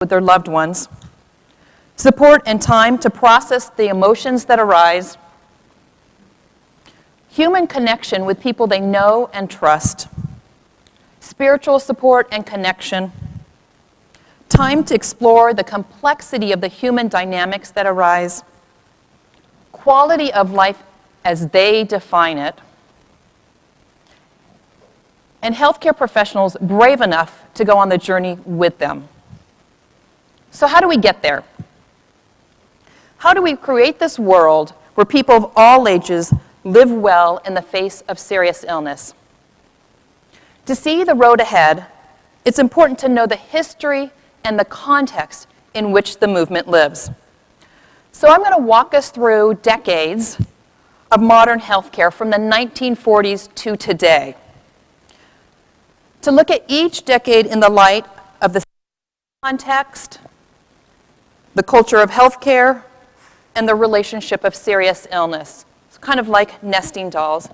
with their loved ones, support and time to process the emotions that arise, human connection with people they know and trust, spiritual support and connection, time to explore the complexity of the human dynamics that arise, quality of life as they define it, and healthcare professionals brave enough to go on the journey with them. So how do we get there? How do we create this world where people of all ages live well in the face of serious illness? To see the road ahead, it's important to know the history and the context in which the movement lives. So I'm going to walk us through decades of modern healthcare from the 1940s to today, to look at each decade in the light of the context, the culture of healthcare, and the relationship of serious illness. It's kind of like nesting dolls.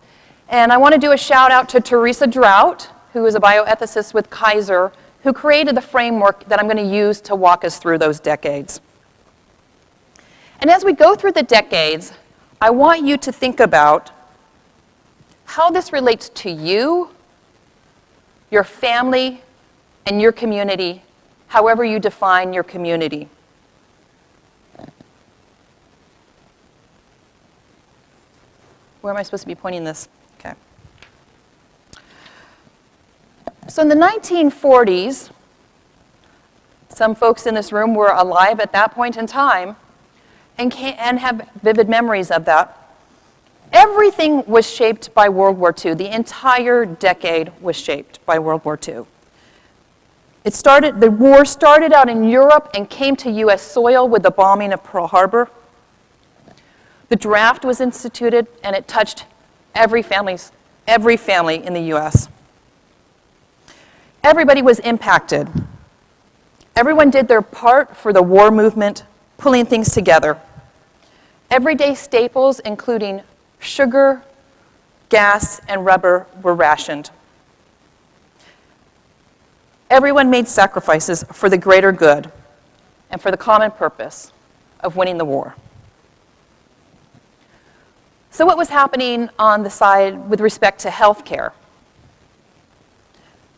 And I want to do a shout out to Teresa Drought, who is a bioethicist with Kaiser, who created the framework that I'm going to use to walk us through those decades. And as we go through the decades, I want you to think about how this relates to you, your family, and your community, however you define your community. Where am I supposed to be pointing this? Okay. So in the 1940s, some folks in this room were alive at that point in time and have vivid memories of that. Everything was shaped by World War II. The entire decade was shaped by World War II. The war started out in Europe and came to U.S. soil with the bombing of Pearl Harbor. The draft was instituted, and it touched every family in the U.S. Everybody was impacted. Everyone did their part for the war movement, pulling things together. Everyday staples, including sugar, gas, and rubber, were rationed. Everyone made sacrifices for the greater good and for the common purpose of winning the war. So what was happening on the side with respect to health care?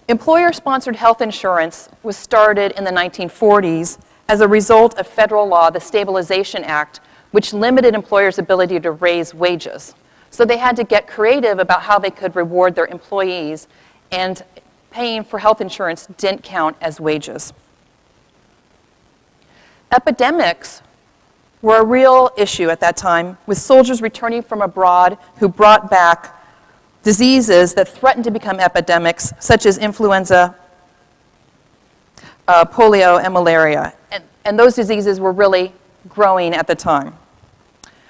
Employer-sponsored health insurance was started in the 1940s as a result of federal law, the Stabilization Act, which limited employers' ability to raise wages. So they had to get creative about how they could reward their employees, and paying for health insurance didn't count as wages. Epidemics were a real issue at that time, with soldiers returning from abroad who brought back diseases that threatened to become epidemics, such as influenza, polio, and malaria. And those diseases were really growing at the time.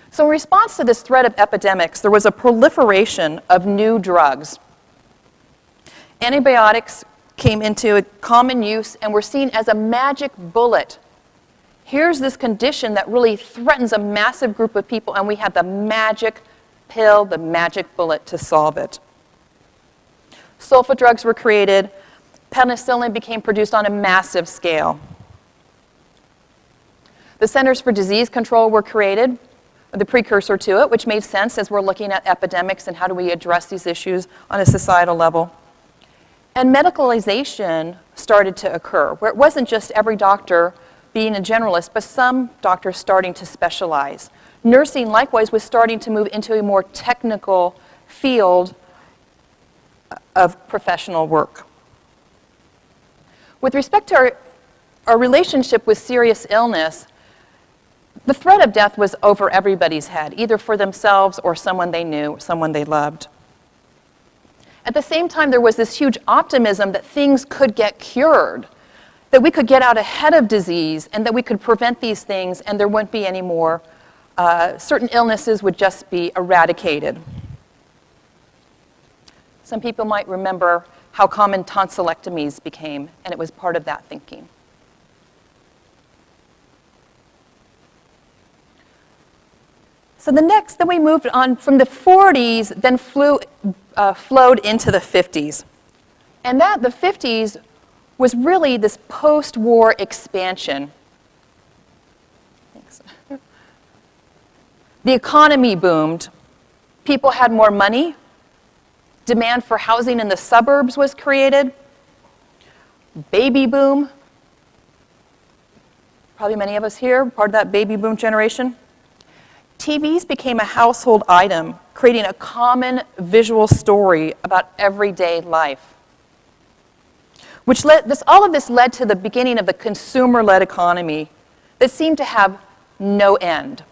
So in response to this threat of epidemics, there was a proliferation of new drugs. Antibiotics came into common use and were seen as a magic bullet. Here's this condition that really threatens a massive group of people, and we had the magic pill, the magic bullet to solve it. Sulfa drugs were created. Penicillin became produced on a massive scale. The Centers for Disease Control were created, the precursor to it, which made sense as we're looking at epidemics and how do we address these issues on a societal level. And medicalization started to occur, where it wasn't just every doctor being a generalist, but some doctors starting to specialize. Nursing, likewise, was starting to move into a more technical field of professional work. With respect to our relationship with serious illness, the threat of death was over everybody's head, either for themselves or someone they knew, someone they loved. At the same time, there was this huge optimism that things could get cured, that we could get out ahead of disease, and that we could prevent these things, and there wouldn't be any more. Certain illnesses would just be eradicated. Some people might remember how common tonsillectomies became, and it was part of that thinking. So then we moved on from the 40s, then flowed into the 50s. And the 50s was really this post-war expansion. Thanks. The economy boomed. People had more money. Demand for housing in the suburbs was created. Baby boom. Probably many of us here, part of that baby boom generation. TVs became a household item, creating a common visual story about everyday life. All of this led to the beginning of the consumer-led economy that seemed to have no end.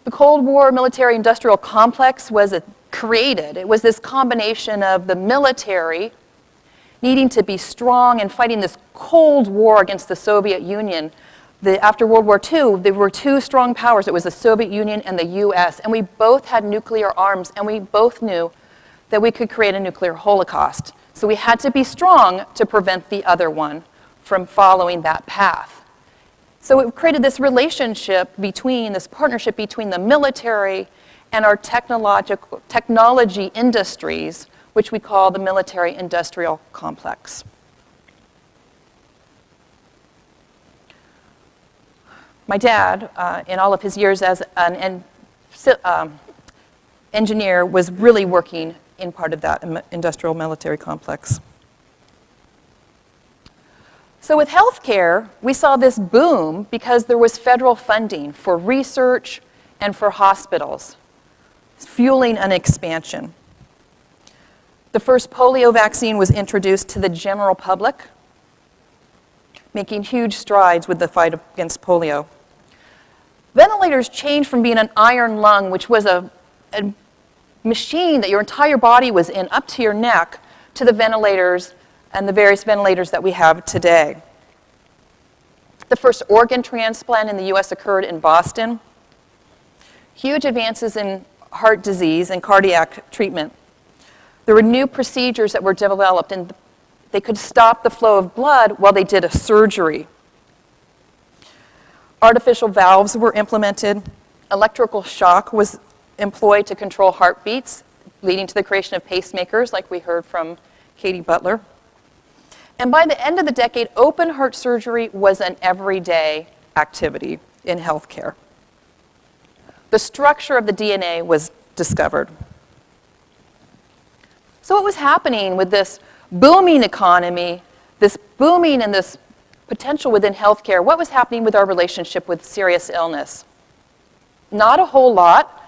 The Cold War military-industrial complex was created. It was this combination of the military needing to be strong and fighting this Cold War against the Soviet Union. After World War II, there were two strong powers. It was the Soviet Union and the US, and we both had nuclear arms, and we both knew that we could create a nuclear holocaust. So we had to be strong to prevent the other one from following that path. So it created this this partnership between the military and our technology industries, which we call the military-industrial complex. My dad, in all of his years as an engineer, was really working in part of that industrial military complex. So with healthcare, we saw this boom because there was federal funding for research and for hospitals, fueling an expansion. The first polio vaccine was introduced to the general public, making huge strides with the fight against polio. Ventilators changed from being an iron lung, which was a machine that your entire body was in up to your neck, to the ventilators and the various ventilators that we have today. The first organ transplant in the US occurred in Boston. Huge advances in heart disease and cardiac treatment. There were new procedures that were developed, and they could stop the flow of blood while they did a surgery. Artificial valves were implemented. Electrical shock was employed to control heartbeats, leading to the creation of pacemakers, like we heard from Katie Butler. And by the end of the decade, open heart surgery was an everyday activity in healthcare. The structure of the DNA was discovered. So what was happening with this booming economy, this booming and this potential within healthcare? What was happening with our relationship with serious illness? Not a whole lot,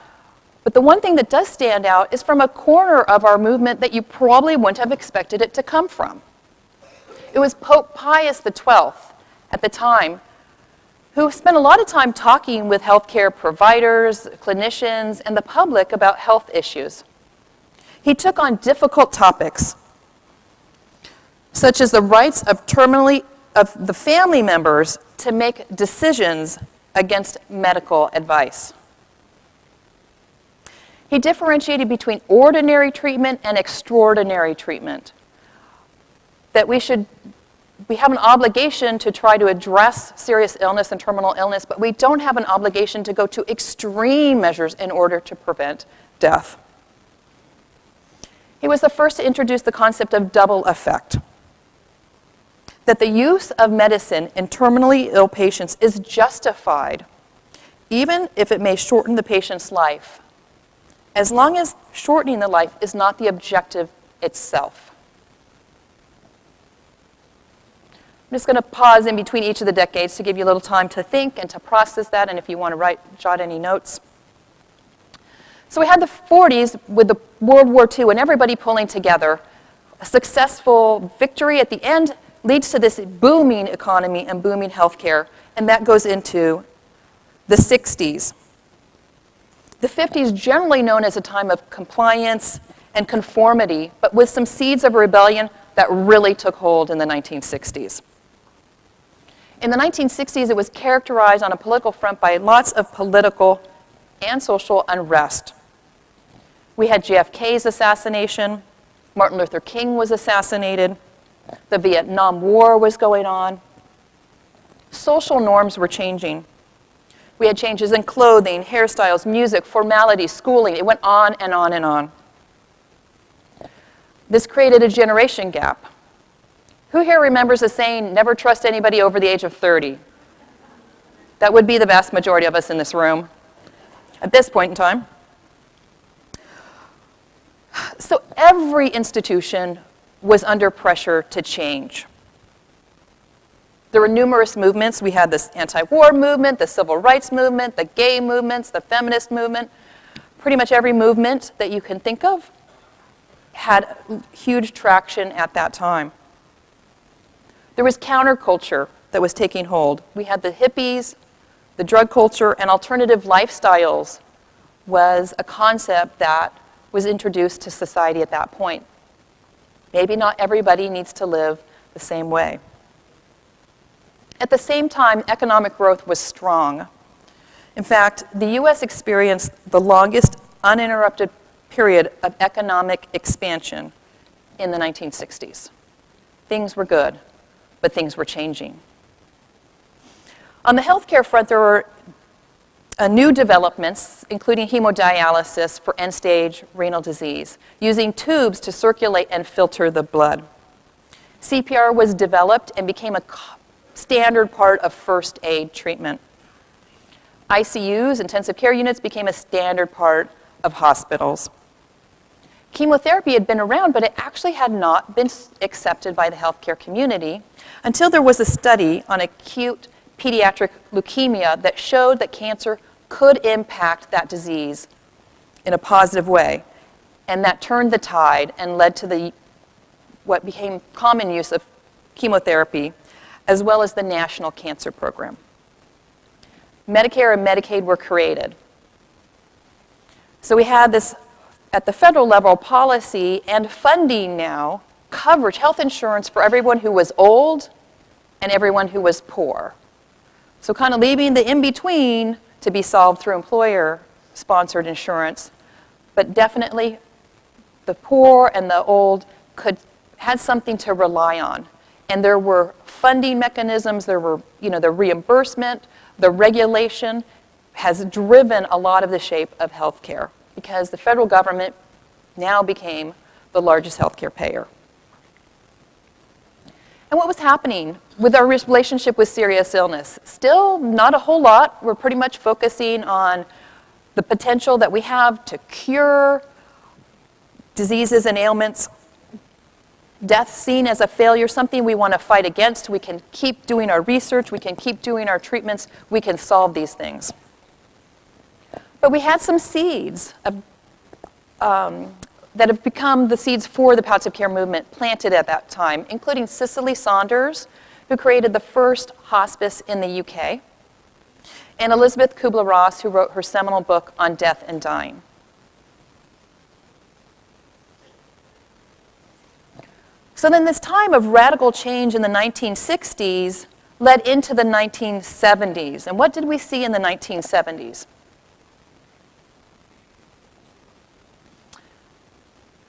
but the one thing that does stand out is from a corner of our movement that you probably wouldn't have expected it to come from. It was Pope Pius XII at the time, who spent a lot of time talking with healthcare providers, clinicians, and the public about health issues. He took on difficult topics, such as the rights of the family members to make decisions against medical advice. He differentiated between ordinary treatment and extraordinary treatment. That we have an obligation to try to address serious illness and terminal illness, but we don't have an obligation to go to extreme measures in order to prevent death. He was the first to introduce the concept of double effect. That the use of medicine in terminally ill patients is justified, even if it may shorten the patient's life, as long as shortening the life is not the objective itself. I'm just going to pause in between each of the decades to give you a little time to think and to process that, and if you want to jot any notes. So we had the 40s with the World War II and everybody pulling together. A successful victory at the end leads to this booming economy and booming healthcare, and that goes into the 60s. The 50s generally known as a time of compliance and conformity, but with some seeds of rebellion that really took hold in the 1960s. In the 1960s, it was characterized on a political front by lots of political and social unrest. We had JFK's assassination, Martin Luther King was assassinated, the Vietnam War was going on. Social norms were changing. We had changes in clothing, hairstyles, music, formalities, schooling. It went on and on and on. This created a generation gap. Who here remembers the saying, never trust anybody over the age of 30? That would be the vast majority of us in this room at this point in time. So every institution was under pressure to change. There were numerous movements. We had this anti-war movement, the civil rights movement, the gay movements, the feminist movement. Pretty much every movement that you can think of had huge traction at that time. There was counterculture that was taking hold. We had the hippies, the drug culture, and alternative lifestyles was a concept that was introduced to society at that point. Maybe not everybody needs to live the same way. At the same time, economic growth was strong. In fact, the U.S. experienced the longest uninterrupted period of economic expansion in the 1960s. Things were good, but things were changing. On the healthcare front, there were new developments, including hemodialysis for end-stage renal disease, using tubes to circulate and filter the blood. CPR was developed and became a standard part of first aid treatment. ICUs, intensive care units, became a standard part of hospitals. Chemotherapy had been around, but it actually had not been accepted by the healthcare community until there was a study on acute pediatric leukemia that showed that cancer could impact that disease in a positive way. And that turned the tide and led to what became common use of chemotherapy, as well as the National Cancer Program. Medicare and Medicaid were created. So we had this, at the federal level, policy and funding now, coverage, health insurance for everyone who was old and everyone who was poor. So kind of leaving the in-between to be solved through employer-sponsored insurance, but definitely the poor and the old had something to rely on. And there were funding mechanisms, there were, the reimbursement, the regulation has driven a lot of the shape of healthcare because the federal government now became the largest healthcare payer. And what was happening with our relationship with serious illness? Still not a whole lot. We're pretty much focusing on the potential that we have to cure diseases and ailments. Death seen as a failure, something we want to fight against. We can keep doing our research, we can keep doing our treatments, we can solve these things. But we had some seeds that have become the seeds for the palliative care movement planted at that time, including Cicely Saunders, who created the first hospice in the UK, and Elizabeth Kubler-Ross, who wrote her seminal book on death and dying. So then this time of radical change in the 1960s led into the 1970s. And what did we see in the 1970s?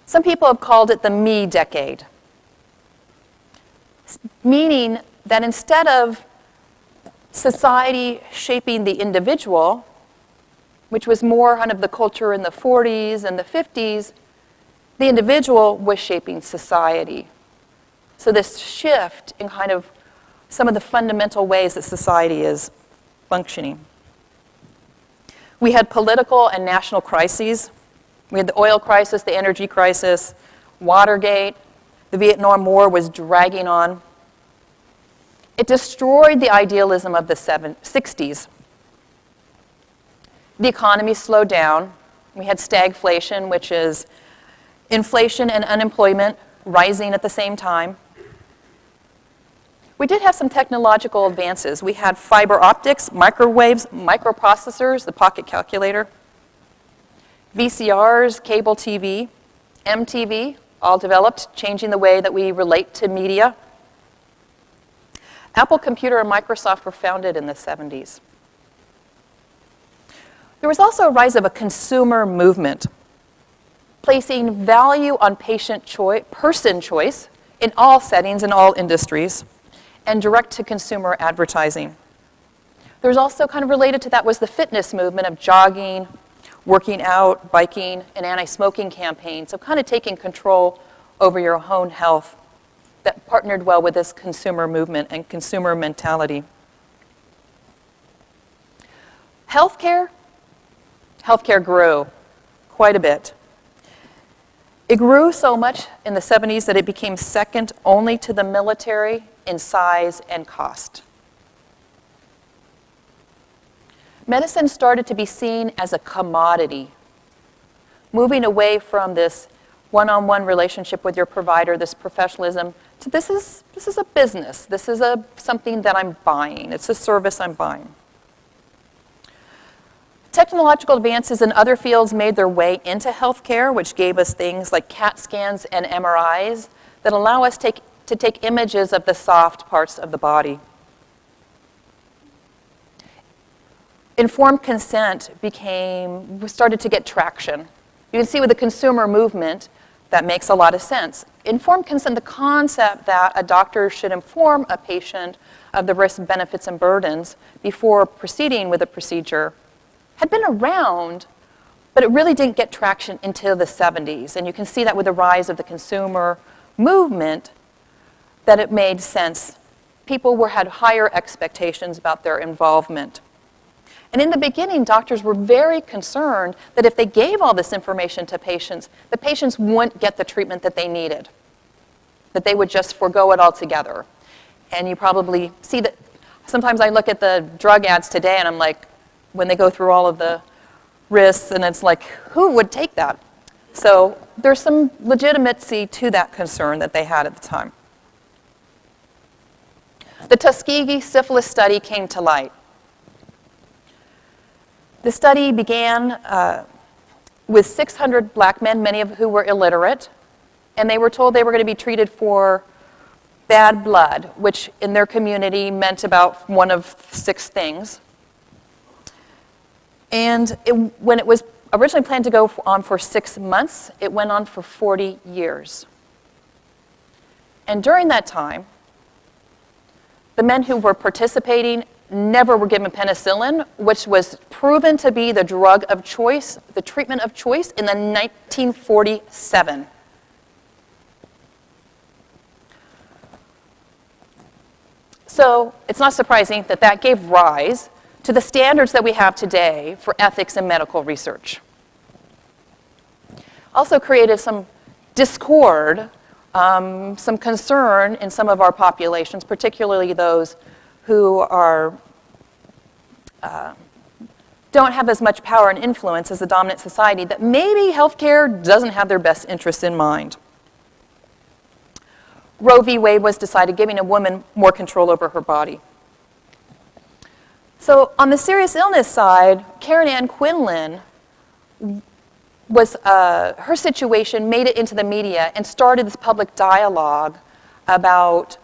Some people have called it the me decade, meaning that instead of society shaping the individual, which was more kind of the culture in the 40s and the 50s, the individual was shaping society. So this shift in kind of some of the fundamental ways that society is functioning. We had political and national crises. We had the oil crisis, the energy crisis, Watergate. The Vietnam War was dragging on. It destroyed the idealism of the 60s. The economy slowed down. We had stagflation, which is inflation and unemployment rising at the same time. We did have some technological advances. We had fiber optics, microwaves, microprocessors, the pocket calculator, VCRs, cable TV, MTV, all developed, changing the way that we relate to media. Apple Computer and Microsoft were founded in the 70s. There was also a rise of a consumer movement, placing value on person choice in all settings, in all industries, and direct-to-consumer advertising. There was also kind of related to that was the fitness movement of jogging, working out, biking, and anti-smoking campaigns, so kind of taking control over your own health that partnered well with this consumer movement and consumer mentality. Healthcare grew quite a bit. It grew so much in the 70s that it became second only to the military in size and cost. Medicine started to be seen as a commodity, moving away from this one-on-one relationship with your provider, this professionalism, to this is a business. This is something that I'm buying. It's a service I'm buying. Technological advances in other fields made their way into healthcare, which gave us things like CAT scans and MRIs that allow us to take images of the soft parts of the body. Informed consent started to get traction. You can see with the consumer movement, that makes a lot of sense. Informed consent, the concept that a doctor should inform a patient of the risks, benefits, and burdens before proceeding with a procedure had been around, but it really didn't get traction until the 70s. And you can see that with the rise of the consumer movement, that it made sense. People had higher expectations about their involvement. And in the beginning, doctors were very concerned that if they gave all this information to patients, the patients wouldn't get the treatment that they needed, that they would just forego it altogether. And you probably see that sometimes I look at the drug ads today and I'm like, when they go through all of the risks, and it's like, who would take that? So there's some legitimacy to that concern that they had at the time. The Tuskegee syphilis study came to light. The study began with 600 black men, many of whom were illiterate, and they were told they were going to be treated for bad blood, which in their community meant about one of 6 things. And when it was originally planned to go on for 6 months, it went on for 40 years. And during that time, the men who were participating never were given penicillin, which was proven to be the drug of choice, the treatment of choice in the 1947. So it's not surprising that that gave rise to the standards that we have today for ethics in medical research. Also created some discord, some concern in some of our populations, particularly those who don't have as much power and influence as the dominant society, that maybe healthcare doesn't have their best interests in mind. Roe v. Wade was decided, giving a woman more control over her body. So on the serious illness side, Ann Quinlan her situation made it into the media and started this public dialogue about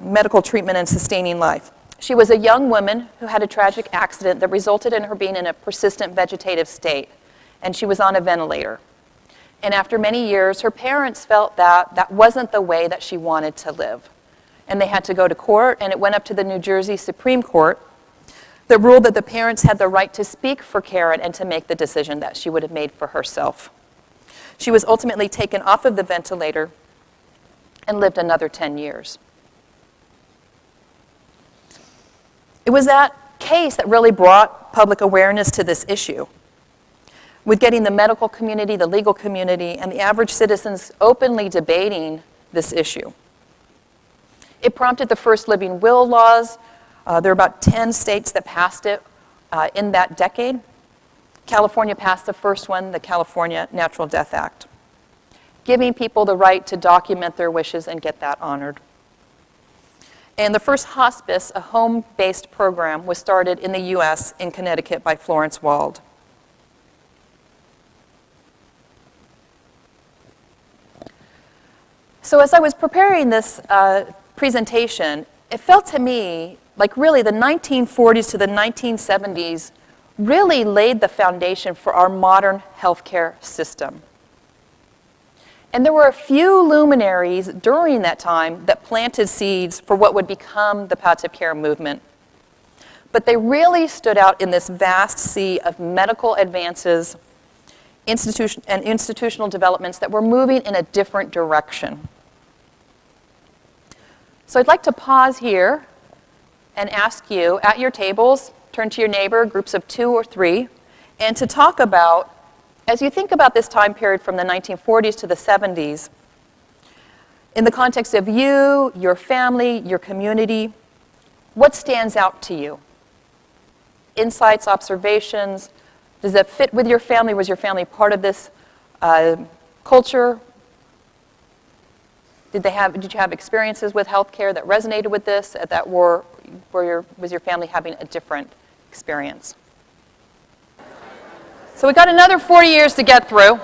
medical treatment and sustaining life. She was a young woman who had a tragic accident that resulted in her being in a persistent vegetative state, and she was on a ventilator. And after many years, her parents felt that that wasn't the way that she wanted to live. And they had to go to court, and it went up to the New Jersey Supreme Court that ruled that the parents had the right to speak for Karen and to make the decision that she would have made for herself. She was ultimately taken off of the ventilator and lived another 10 years. It was that case that really brought public awareness to this issue, with getting the medical community, the legal community, and the average citizens openly debating this issue. It prompted the first living will laws. There are about 10 states that passed it in that decade. California passed the first one, the California Natural Death Act, giving people the right to document their wishes and get that honored. And the first hospice, a home-based program, was started in the U.S. in Connecticut by Florence Wald. So as I was preparing this presentation, it felt to me like really the 1940s to the 1970s really laid the foundation for our modern healthcare system. And there were a few luminaries during that time that planted seeds for what would become the palliative care movement. But they really stood out in this vast sea of medical advances institutional developments that were moving in a different direction. So I'd like to pause here and ask you, at your tables, turn to your neighbor, groups of 2 or 3, and to talk about, as you think about this time period from the 1940s to the 70s, in the context of you, your family, your community, what stands out to you? Insights, observations, does that fit with your family? Was your family part of this culture? Did you have experiences with healthcare that resonated with this at that war? Was your family having a different experience? So we got another 40 years to get through.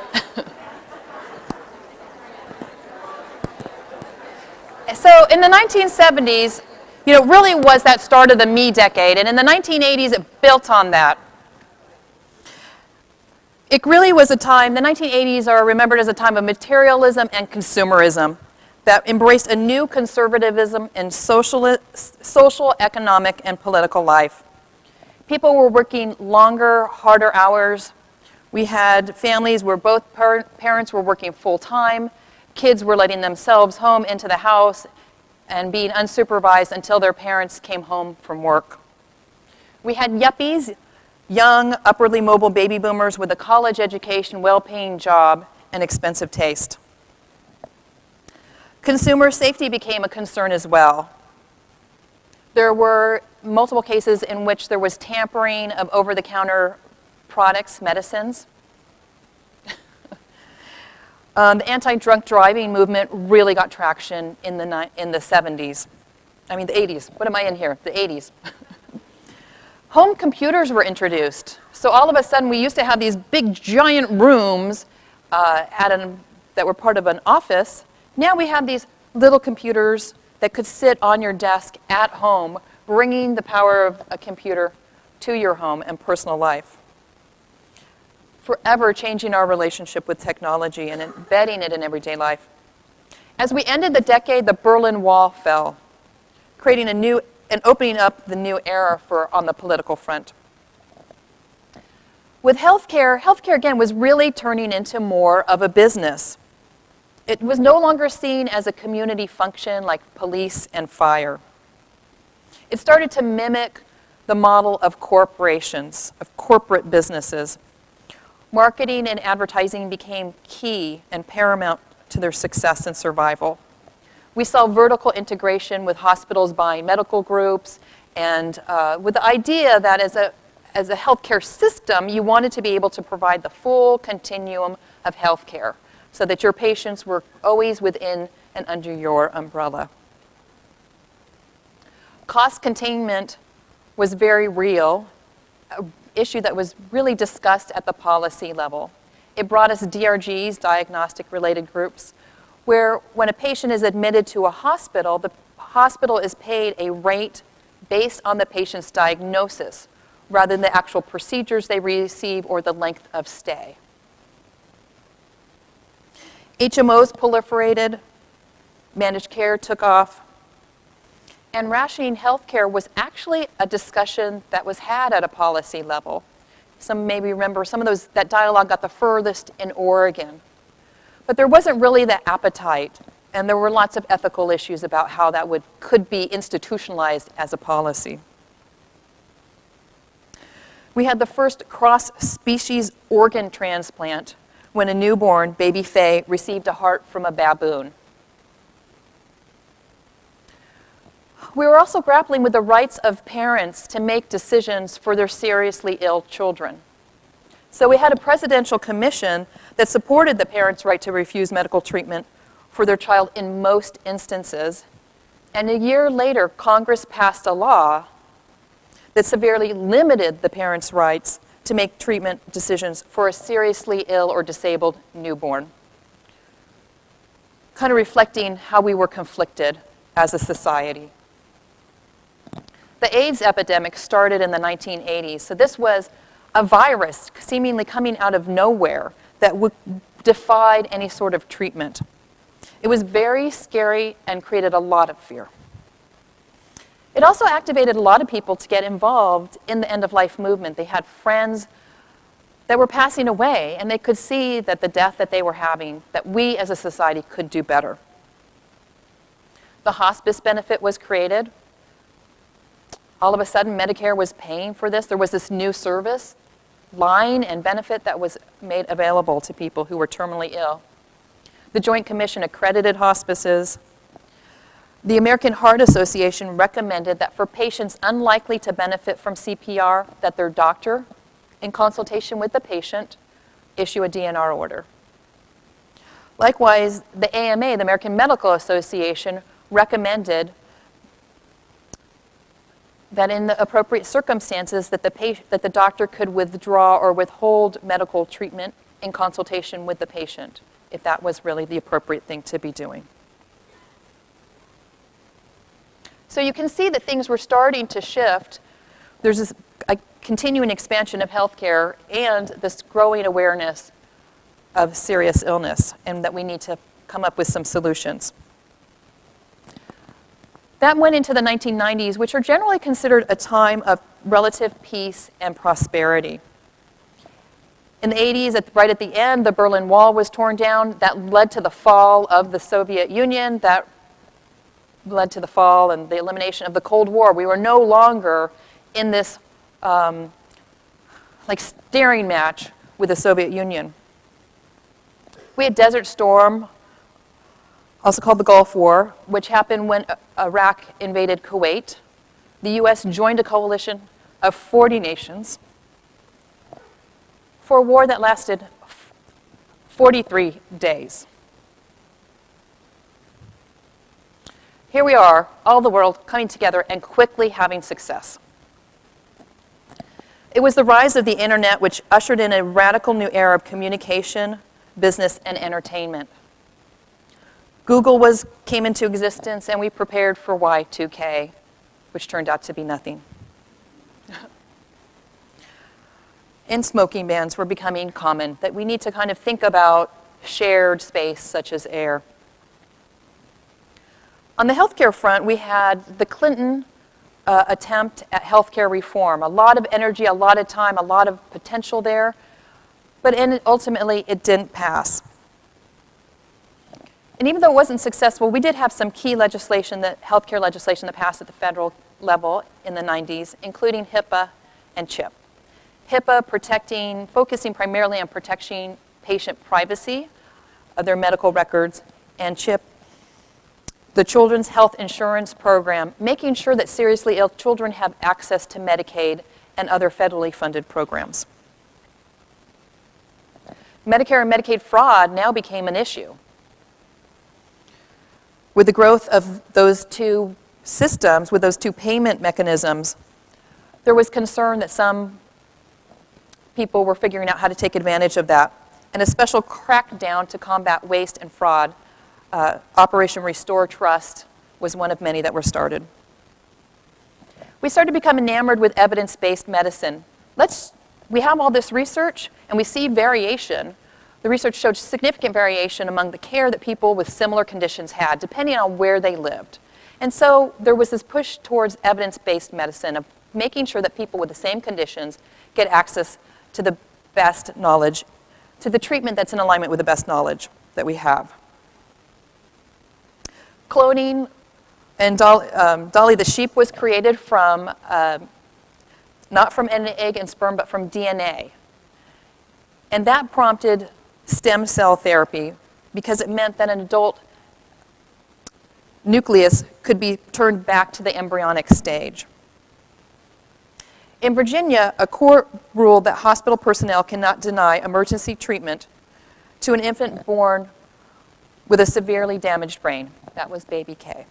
So in the 1970s, really was that start of the me decade, and in the 1980s it built on that. It really was a time, the 1980s are remembered as a time of materialism and consumerism that embraced a new conservatism in social, economic, and political life. People were working longer, harder hours. We had families where both parents were working full-time. Kids were letting themselves home into the house and being unsupervised until their parents came home from work. We had yuppies, young, upwardly mobile baby boomers with a college education, well-paying job, and expensive taste. Consumer safety became a concern as well. There were multiple cases in which there was tampering of over-the-counter products, medicines. The anti-drunk driving movement really got traction in the 70s. I mean, the 80s. What am I in here? The 80s. Home computers were introduced. So all of a sudden, we used to have these big, giant rooms that were part of an office. Now we have these little computers that could sit on your desk at home, bringing the power of a computer to your home and personal life. Forever changing our relationship with technology and embedding it in everyday life. As we ended the decade, the Berlin Wall fell, creating and opening up the new era on the political front. With healthcare again was really turning into more of a business. It was no longer seen as a community function like police and fire. It started to mimic the model of corporations, of corporate businesses. Marketing and advertising became key and paramount to their success and survival. We saw vertical integration with hospitals buying medical groups, and with the idea that as a healthcare system, you wanted to be able to provide the full continuum of healthcare so that your patients were always within and under your umbrella. Cost containment was very real, issue that was really discussed at the policy level. It brought us DRGs, diagnostic-related groups, where when a patient is admitted to a hospital, the hospital is paid a rate based on the patient's diagnosis, rather than the actual procedures they receive or the length of stay. HMOs proliferated, managed care took off, and rationing healthcare was actually a discussion that was had at a policy level. Some maybe remember that dialogue got the furthest in Oregon. But there wasn't really the appetite, and there were lots of ethical issues about how that could be institutionalized as a policy. We had the first cross-species organ transplant when a newborn, baby Faye, received a heart from a baboon. We were also grappling with the rights of parents to make decisions for their seriously ill children. So we had a presidential commission that supported the parents' right to refuse medical treatment for their child in most instances. And a year later, Congress passed a law that severely limited the parents' rights to make treatment decisions for a seriously ill or disabled newborn, kind of reflecting how we were conflicted as a society. The AIDS epidemic started in the 1980s, so this was a virus seemingly coming out of nowhere that defied any sort of treatment. It was very scary and created a lot of fear. It also activated a lot of people to get involved in the end-of-life movement. They had friends that were passing away, and they could see that the death that they were having, that we as a society could do better. The hospice benefit was created. All of a sudden, Medicare was paying for this. There was this new service line and benefit that was made available to people who were terminally ill. The Joint Commission accredited hospices. The American Heart Association recommended that for patients unlikely to benefit from CPR, that their doctor, in consultation with the patient, issue a DNR order. Likewise, the AMA, the American Medical Association, recommended that in the appropriate circumstances that the doctor could withdraw or withhold medical treatment in consultation with the patient, if that was really the appropriate thing to be doing. So you can see that things were starting to shift. There's a continuing expansion of healthcare and this growing awareness of serious illness, and that we need to come up with some solutions. That went into the 1990s, which are generally considered a time of relative peace and prosperity. In the 80s, right at the end, the Berlin Wall was torn down. That led to the fall of the Soviet Union. That led to the fall and the elimination of the Cold War. We were no longer in this like staring match with the Soviet Union. We had Desert Storm, also called the Gulf War, which happened when Iraq invaded Kuwait. The U.S. joined a coalition of 40 nations for a war that lasted 43 days. Here we are, all the world coming together and quickly having success. It was the rise of the internet which ushered in a radical new era of communication, business, and entertainment. Google came into existence, and we prepared for Y2K, which turned out to be nothing. And smoking bans were becoming common, that we need to kind of think about shared space, such as air. On the healthcare front, we had the Clinton attempt at healthcare reform. A lot of energy, a lot of time, a lot of potential there, but ultimately it didn't pass. And even though it wasn't successful, we did have some key legislation, healthcare legislation that passed at the federal level in the 90s, including HIPAA and CHIP. HIPAA focusing primarily on protecting patient privacy of their medical records, and CHIP, the Children's Health Insurance Program, making sure that seriously ill children have access to Medicaid and other federally funded programs. Medicare and Medicaid fraud now became an issue. With the growth of those two systems, with those two payment mechanisms, there was concern that some people were figuring out how to take advantage of that. And a special crackdown to combat waste and fraud, Operation Restore Trust, was one of many that were started. We started to become enamored with evidence-based medicine. We have all this research, and we see variation. The research showed significant variation among the care that people with similar conditions had, depending on where they lived. And so there was this push towards evidence-based medicine, of making sure that people with the same conditions get access to the best knowledge, to the treatment that's in alignment with the best knowledge that we have. Cloning and Dolly the sheep was created from, not from an egg and sperm, but from DNA. And that prompted stem cell therapy because it meant that an adult nucleus could be turned back to the embryonic stage. In Virginia, a court ruled that hospital personnel cannot deny emergency treatment to an infant born with a severely damaged brain. That was baby K.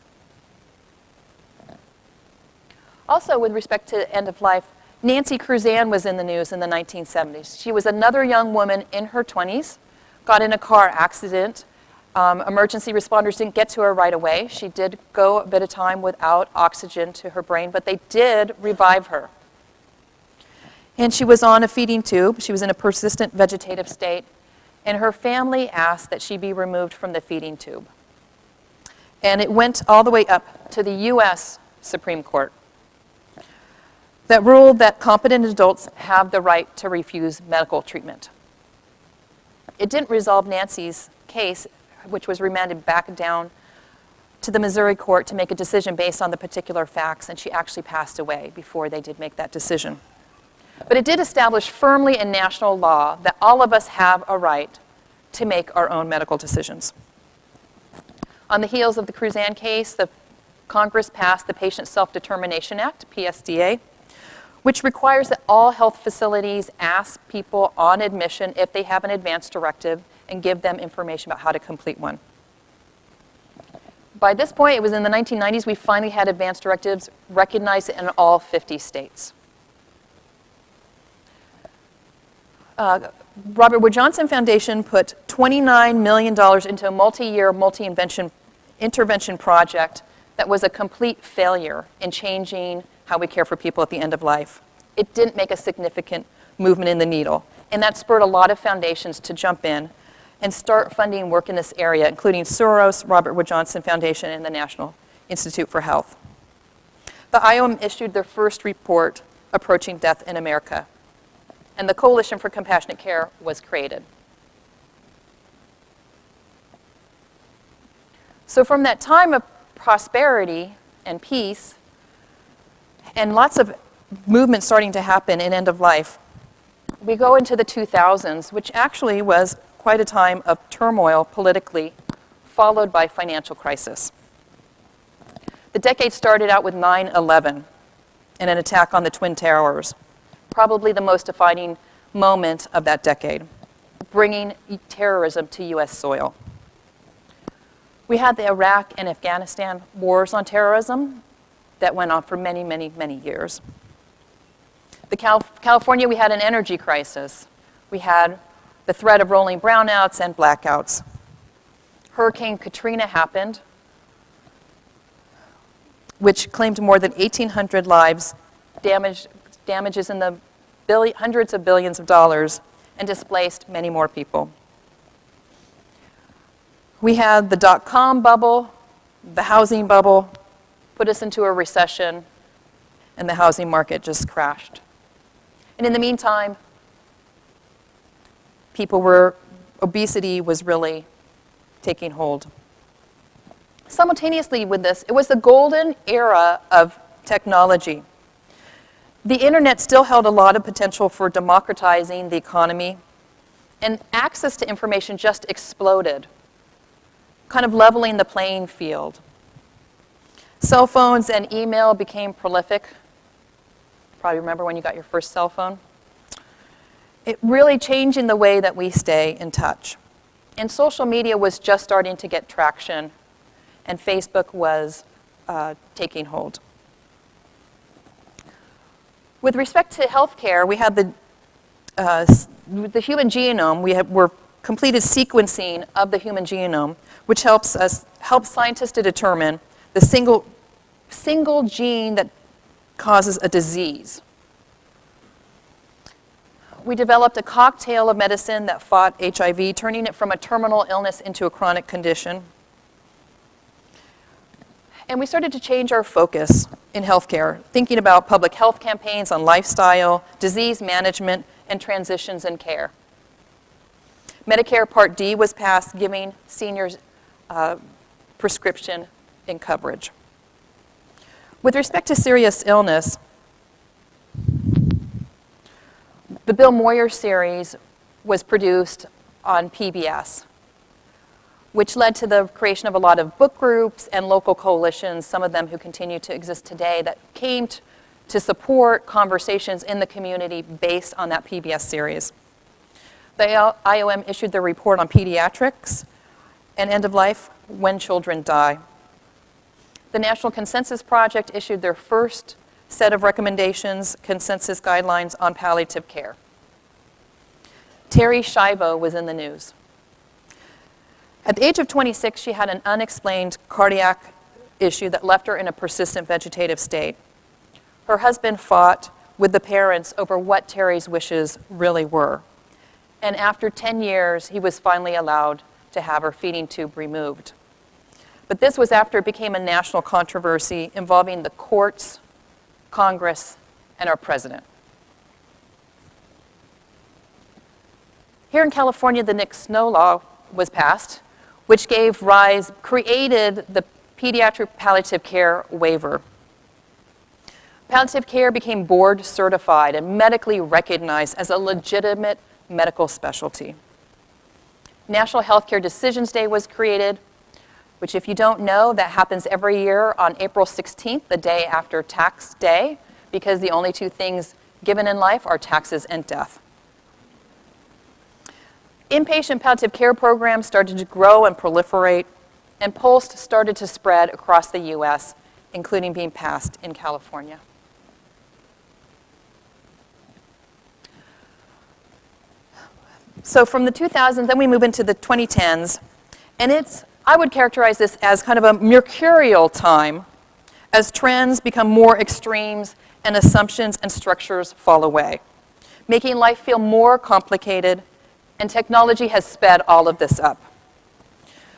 Also, with respect to end of life, Nancy Cruzan was in the news in the 1970s. She was another young woman in her 20s, got in a car accident. Emergency responders didn't get to her right away. She did go a bit of time without oxygen to her brain, but they did revive her. And she was on a feeding tube. She was in a persistent vegetative state, and her family asked that she be removed from the feeding tube. And it went all the way up to the U.S. Supreme Court. that ruled that competent adults have the right to refuse medical treatment. It didn't resolve Nancy's case, which was remanded back down to the Missouri court to make a decision based on the particular facts, and she actually passed away before they did make that decision. But it did establish firmly in national law that all of us have a right to make our own medical decisions. On the heels of the Cruzan case, the Congress passed the Patient Self-Determination Act, PSDA, which requires that all health facilities ask people on admission if they have an advance directive and give them information about how to complete one. By this point, it was in the 1990s, we finally had advance directives recognized in all 50 states. Robert Wood Johnson Foundation put $29 million into a multi-year, intervention project that was a complete failure in changing how we care for people at the end of life. It didn't make a significant movement in the needle, and that spurred a lot of foundations to jump in and start funding work in this area, including Soros, Robert Wood Johnson Foundation, and the National Institute for Health. The IOM issued their first report, Approaching Death in America, and the Coalition for Compassionate Care was created. So from that time of prosperity and peace, and lots of movement starting to happen in end of life, we go into the 2000s, which actually was quite a time of turmoil politically, followed by financial crisis. The decade started out with 9/11 and an attack on the Twin Towers, probably the most defining moment of that decade, bringing terrorism to U.S. soil. We had the Iraq and Afghanistan wars on terrorism that went on for many, many, many years. California, we had an energy crisis. We had the threat of rolling brownouts and blackouts. Hurricane Katrina happened, which claimed more than 1,800 lives, damages in the hundreds of billions of dollars, and displaced many more people. We had the dot-com bubble, the housing bubble, put us into a recession, and the housing market just crashed. And in the meantime, obesity was really taking hold. Simultaneously with this, it was the golden era of technology. The internet still held a lot of potential for democratizing the economy, and access to information just exploded, kind of leveling the playing field. Cell phones and email became prolific. Probably remember when you got your first cell phone. It really changing the way that we stay in touch. And social media was just starting to get traction, and Facebook was taking hold. With respect to healthcare, we had the human genome. We're completed sequencing of the human genome, which helps scientists to determine the single gene that causes a disease. We developed a cocktail of medicine that fought HIV, turning it from a terminal illness into a chronic condition. And we started to change our focus in healthcare, thinking about public health campaigns on lifestyle, disease management, and transitions in care. Medicare Part D was passed, giving seniors prescription and coverage. With respect to serious illness, the Bill Moyer series was produced on PBS, which led to the creation of a lot of book groups and local coalitions, some of them who continue to exist today, that came to support conversations in the community based on that PBS series. The IOM issued their report on pediatrics and end of life, when children die. The National Consensus Project issued their first set of recommendations, consensus guidelines on palliative care. Terri Schiavo was in the news. At the age of 26, she had an unexplained cardiac issue that left her in a persistent vegetative state. Her husband fought with the parents over what Terry's wishes really were. And after 10 years, he was finally allowed to have her feeding tube removed. But this was after it became a national controversy involving the courts, Congress, and our president. Here in California, the Nick Snow Law was passed, which created the Pediatric Palliative Care Waiver. Palliative care became board certified and medically recognized as a legitimate medical specialty. National Healthcare Decisions Day was created, which, if you don't know, that happens every year on April 16th, the day after tax day, because the only two things given in life are taxes and death. Inpatient palliative care programs started to grow and proliferate, and POLST started to spread across the U.S., including being passed in California. So from the 2000s, then we move into the 2010s, and I would characterize this as kind of a mercurial time as trends become more extremes and assumptions and structures fall away, making life feel more complicated, and technology has sped all of this up.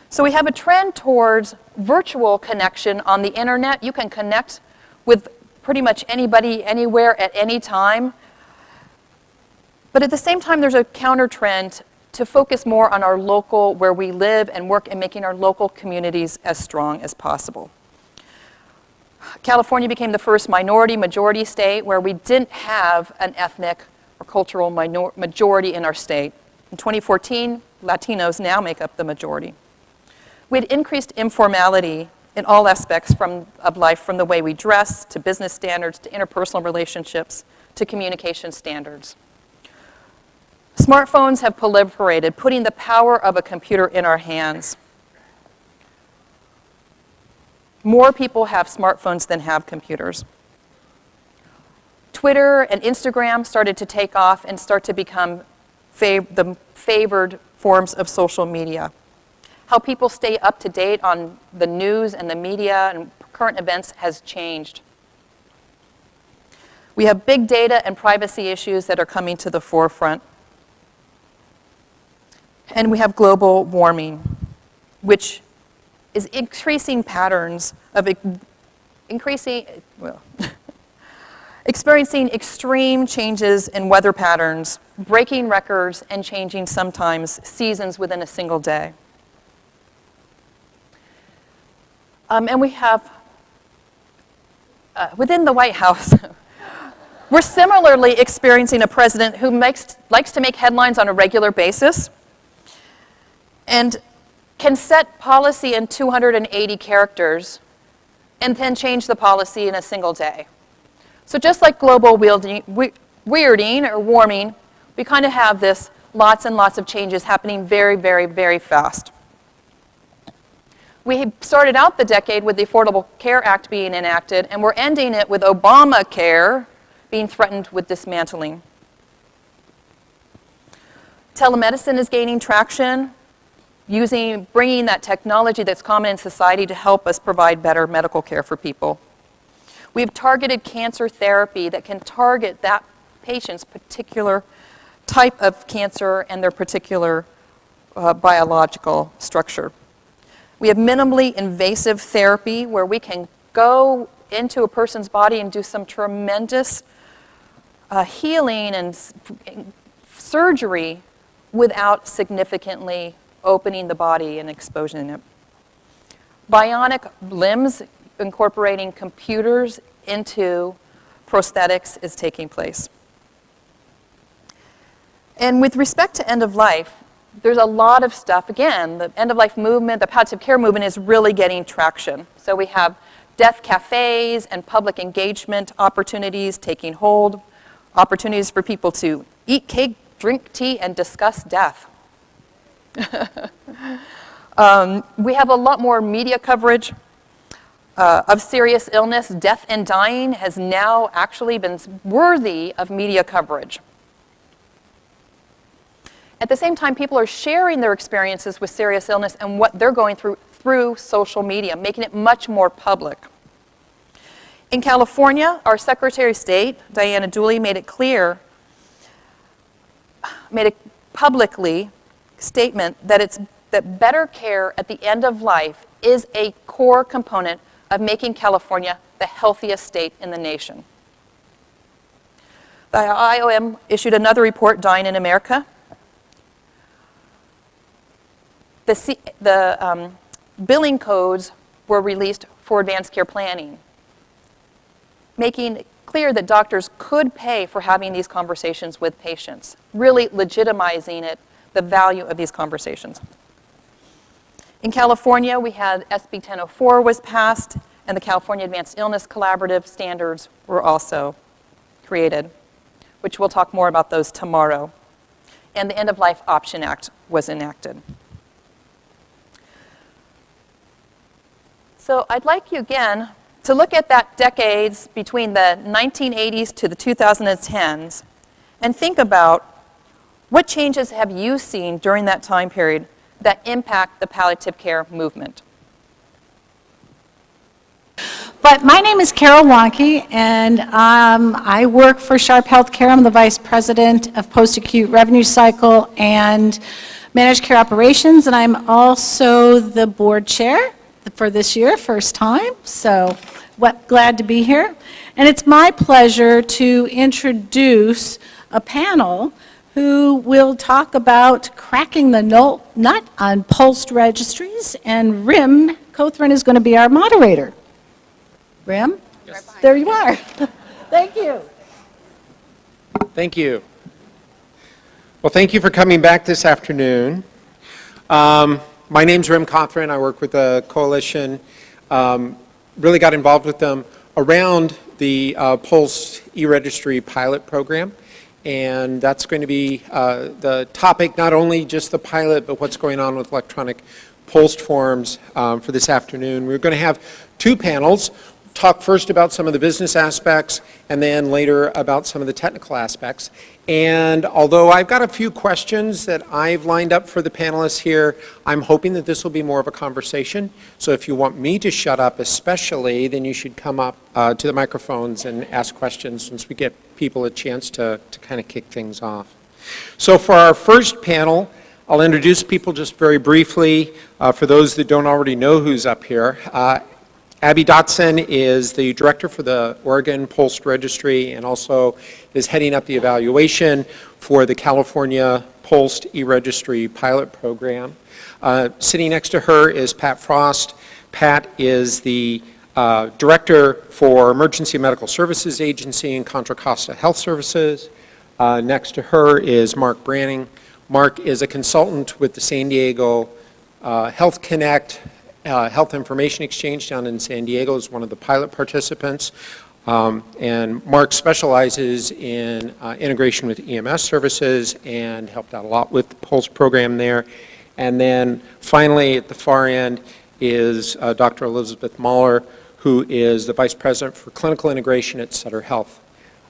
So we have a trend towards virtual connection on the internet. You can connect with pretty much anybody, anywhere, at any time. But at the same time, there's a counter trend to focus more on our local, where we live and work, and making our local communities as strong as possible. California became the first majority state where we didn't have an ethnic or cultural majority in our state. In 2014, Latinos now make up the majority. We had increased informality in all aspects of life, from the way we dress, to business standards, to interpersonal relationships, to communication standards. Smartphones have proliferated, putting the power of a computer in our hands. More people have smartphones than have computers. Twitter and Instagram started to take off and start to become the favored forms of social media. How people stay up to date on the news and the media and current events has changed. We have big data and privacy issues that are coming to the forefront. And we have global warming, which is increasing patterns of experiencing extreme changes in weather patterns, breaking records, and changing sometimes seasons within a single day. And we have, within the White House, we're similarly experiencing a president who likes to make headlines on a regular basis and can set policy in 280 characters and then change the policy in a single day. So just like global weirding or warming, we kind of have this lots and lots of changes happening very, very, very fast. We started out the decade with the Affordable Care Act being enacted, and we're ending it with Obamacare being threatened with dismantling. Telemedicine is gaining traction, bringing that technology that's common in society to help us provide better medical care for people. We've targeted cancer therapy that can target that patient's particular type of cancer and their particular biological structure. We have minimally invasive therapy where we can go into a person's body and do some tremendous healing and surgery without significantly opening the body and exposing it. Bionic limbs, incorporating computers into prosthetics, is taking place. And with respect to end of life, there's a lot of stuff. Again, the end of life movement, the palliative care movement is really getting traction. So we have death cafes and public engagement opportunities taking hold, opportunities for people to eat cake, drink tea, and discuss death. We have a lot more media coverage of serious illness. Death and dying has now actually been worthy of media coverage. At the same time, people are sharing their experiences with serious illness and what they're going through social media, making it much more public. In California, our Secretary of State, Diana Dooley, made a publicly statement that better care at the end of life is a core component of making California the healthiest state in the nation. The IOM issued another report, Dying in America. The billing codes were released for advanced care planning, making it clear that doctors could pay for having these conversations with patients, really legitimizing it, the value of these conversations. In California, we had SB 1004 was passed, and the California Advanced Illness Collaborative standards were also created, which we'll talk more about those tomorrow. And the End of Life Option Act was enacted. So I'd like you again to look at that decades between the 1980s to the 2010s and think about what changes have you seen during that time period that impact the palliative care movement. But my name is Carol Wonke, and I work for Sharp Healthcare. I'm the Vice President of Post-Acute Revenue Cycle and Managed Care Operations, and I'm also the board chair for this year, first time, so glad to be here. And it's my pleasure to introduce a panel who will talk about cracking the nut on POLST registries, and Rim Cothren is going to be our moderator. Rim? Yes. There you are. Thank you. Thank you. Well, thank you for coming back this afternoon. My name's Rim Cothren. I work with the coalition. Really got involved with them around the POLST e-registry pilot program. And that's going to be the topic, not only just the pilot, but what's going on with electronic POLST forms for this afternoon. We're going to have two panels. Talk first about some of the business aspects, and then later about some of the technical aspects. And although I've got a few questions that I've lined up for the panelists here, I'm hoping that this will be more of a conversation. So if you want me to shut up especially, then you should come up to the microphones and ask questions since we get people a chance to kind of kick things off. So for our first panel, I'll introduce people just very briefly for those that don't already know who's up here. Abby Dotson is the director for the Oregon POLST Registry and also is heading up the evaluation for the California POLST e-registry pilot program. Sitting next to her is Pat Frost. Pat is the director for Emergency Medical Services Agency and Contra Costa Health Services. Next to her is Mark Branning. Mark is a consultant with the San Diego Health Connect Health Information Exchange down in San Diego, is one of the pilot participants. And Mark specializes in integration with EMS services and helped out a lot with the POLST program there. And then finally at the far end is Dr. Elizabeth Mahler, who is the Vice President for Clinical Integration at Sutter Health.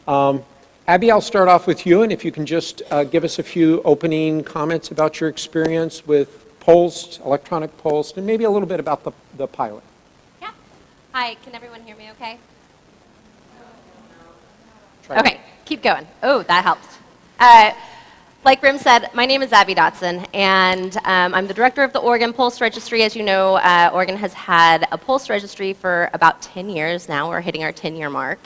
Abby, I'll start off with you, and if you can just give us a few opening comments about your experience with POLST, electronic POLST, and maybe a little bit about the pilot. Yeah. Hi, can everyone hear me okay? Try Okay, keep going. Oh, that helps. Like Rim said, my name is Abby Dotson, and I'm the director of the Oregon POLST Registry. As you know, Oregon has had a POLST registry for about 10 years now. We're hitting our 10-year mark.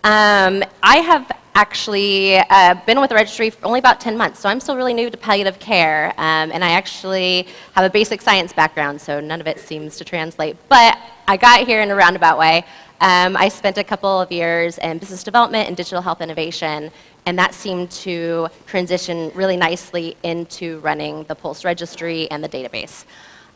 I have actually been with the registry for only about 10 months, so I'm still really new to palliative care, and I actually have a basic science background, so none of it seems to translate. But I got here in a roundabout way. I spent a couple of years in business development and digital health innovation, and that seemed to transition really nicely into running the POLST registry and the database.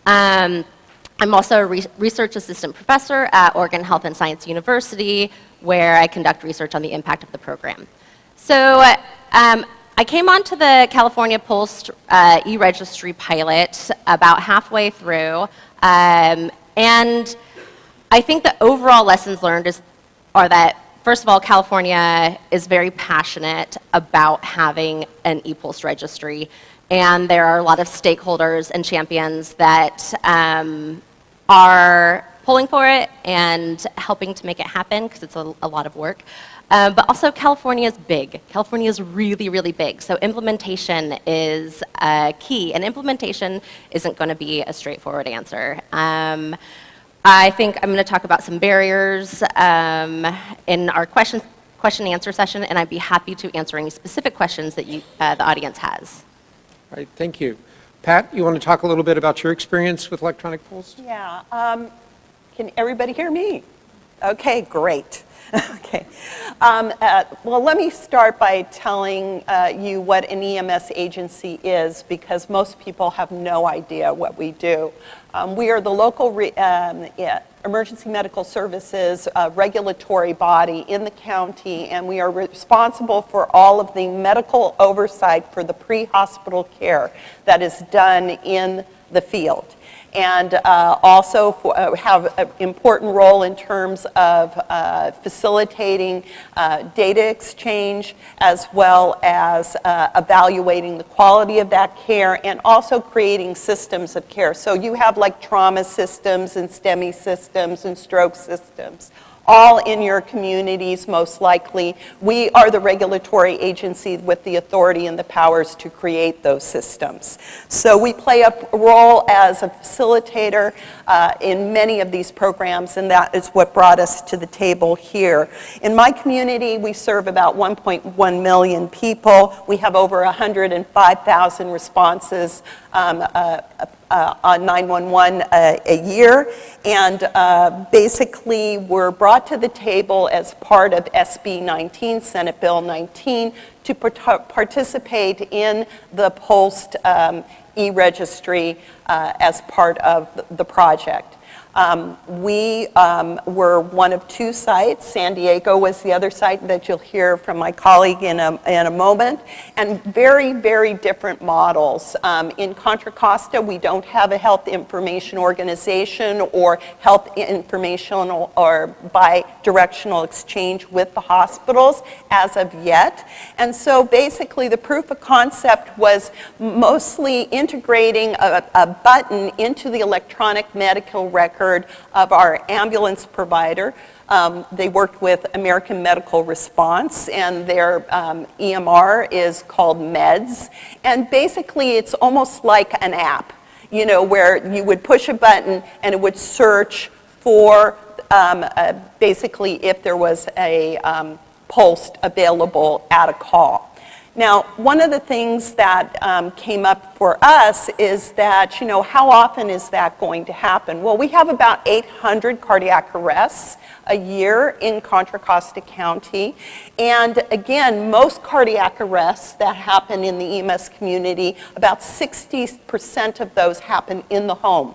I'm also a research assistant professor at Oregon Health and Science University, where I conduct research on the impact of the program. So I came onto the California POLST e-registry pilot about halfway through, and I think the overall lessons learned are that, first of all, California is very passionate about having an e-POLST registry, and there are a lot of stakeholders and champions that are pulling for it and helping to make it happen, because it's a lot of work. But also California is big. California is really, really big. So implementation is key, and implementation isn't going to be a straightforward answer. I think I'm going to talk about some barriers in our question question and answer session, and I'd be happy to answer any specific questions that the audience has. All right, thank you. Pat, you want to talk a little bit about your experience with electronic POLST? Yeah. Can everybody hear me? Okay, great. Okay. Well, let me start by telling you what an EMS agency is, because most people have no idea what we do. We are the local emergency medical services regulatory body in the county, and we are responsible for all of the medical oversight for the pre-hospital care that is done in the field. And also have an important role in terms of facilitating data exchange, as well as evaluating the quality of that care, and also creating systems of care. So you have like trauma systems and STEMI systems and stroke systems, all in your communities most likely. We are the regulatory agency with the authority and the powers to create those systems. So we play a role as a facilitator in many of these programs, and that is what brought us to the table here. In my community, we serve about 1.1 million people. We have over 105,000 responses on 911 a year, and basically we're brought to the table as part of SB 19, Senate Bill 19, to participate in the POLST e-registry as part of the project. We were one of two sites. San Diego was the other site that you'll hear from my colleague in a moment, and very, very different models. In Contra Costa, we don't have a health information organization or health information or bi-directional exchange with the hospitals as of yet. And so basically the proof of concept was mostly integrating a button into the electronic medical record of our ambulance provider. They worked with American Medical Response, and their EMR is called MEDS. And basically it's almost like an app, you know, where you would push a button and it would search for basically if there was a POLST available at a call. Now, one of the things that came up for us is that, you know, how often is that going to happen? Well, we have about 800 cardiac arrests a year in Contra Costa County. And again, most cardiac arrests that happen in the EMS community, about 60% of those happen in the home.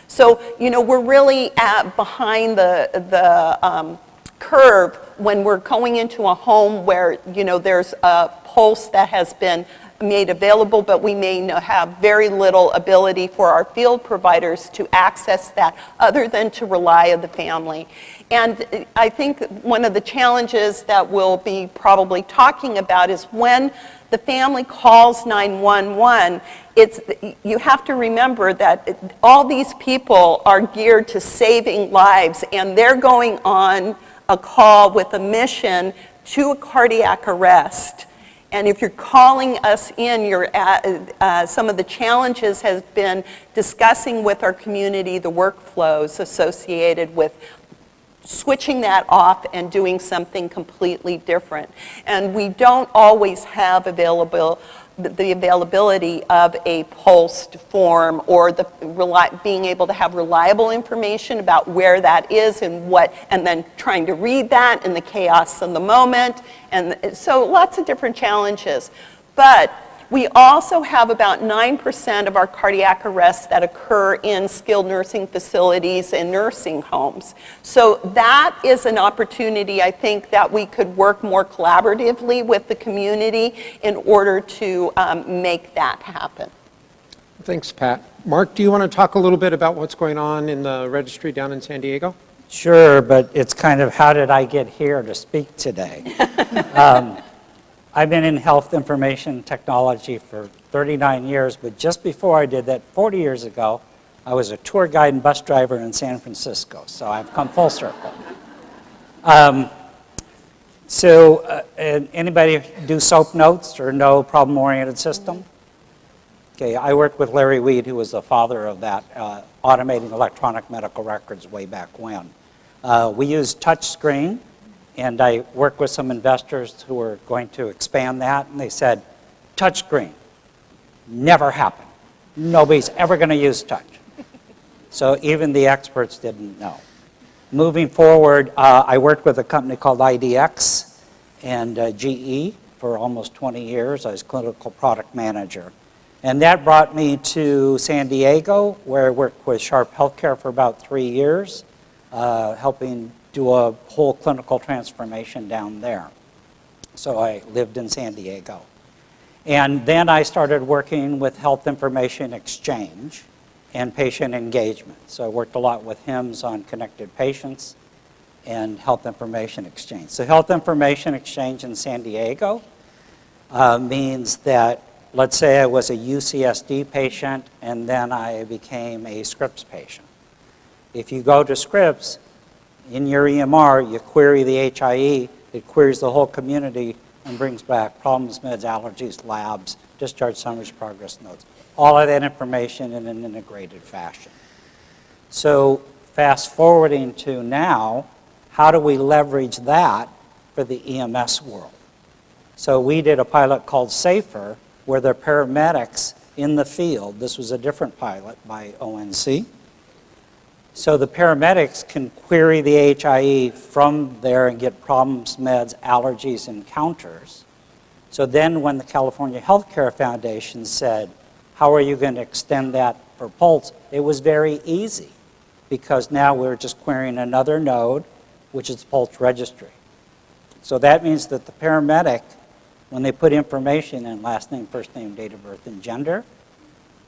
So, you know, we're really behind the curve when we're going into a home where, you know, there's a POLST that has been made available, but we may have very little ability for our field providers to access that other than to rely on the family. And I think one of the challenges that we'll be probably talking about is when the family calls 911, you have to remember that all these people are geared to saving lives, and they're going on a call with a mission to a cardiac arrest. And if you're calling us in, some of the challenges has been discussing with our community the workflows associated with switching that off and doing something completely different. And we don't always have the availability of a POLST form, or being able to have reliable information about where that is and then trying to read that in the chaos of the moment. And so lots of different challenges. But we also have about 9% of our cardiac arrests that occur in skilled nursing facilities and nursing homes. So that is an opportunity, I think, that we could work more collaboratively with the community in order to make that happen. Thanks, Pat. Mark, do you want to talk a little bit about what's going on in the registry down in San Diego? Sure, but it's kind of how did I get here to speak today? I've been in health information technology for 39 years, but just before I did that, 40 years ago, I was a tour guide and bus driver in San Francisco, so I've come full circle. Anybody do SOAP notes or know problem-oriented system? Okay, I worked with Larry Weed, who was the father of that, automating electronic medical records way back when. We used touch screen, And I worked with some investors who were going to expand that, and they said, touchscreen, never happened. Nobody's ever going to use touch. So even the experts didn't know. Moving forward, I worked with a company called IDX and GE for almost 20 years. I was clinical product manager. And that brought me to San Diego, where I worked with Sharp Healthcare for about 3 years, helping do a whole clinical transformation down there. So I lived in San Diego. And then I started working with Health Information Exchange and patient engagement. So I worked a lot with HIMSS on connected patients and Health Information Exchange. So Health Information Exchange in San Diego means that, let's say I was a UCSD patient and then I became a Scripps patient. If you go to Scripps, in your EMR, you query the HIE, it queries the whole community and brings back problems, meds, allergies, labs, discharge summaries, progress notes. All of that information in an integrated fashion. So fast forwarding to now, how do we leverage that for the EMS world? So we did a pilot called SAFER, where the paramedics in the field, this was a different pilot by ONC, so the paramedics can query the HIE from there and get problems, meds, allergies, and counters. So then when the California Healthcare Foundation said, how are you going to extend that for POLST? It was very easy, because now we're just querying another node, which is POLST Registry. So that means that the paramedic, when they put information in, last name, first name, date of birth, and gender,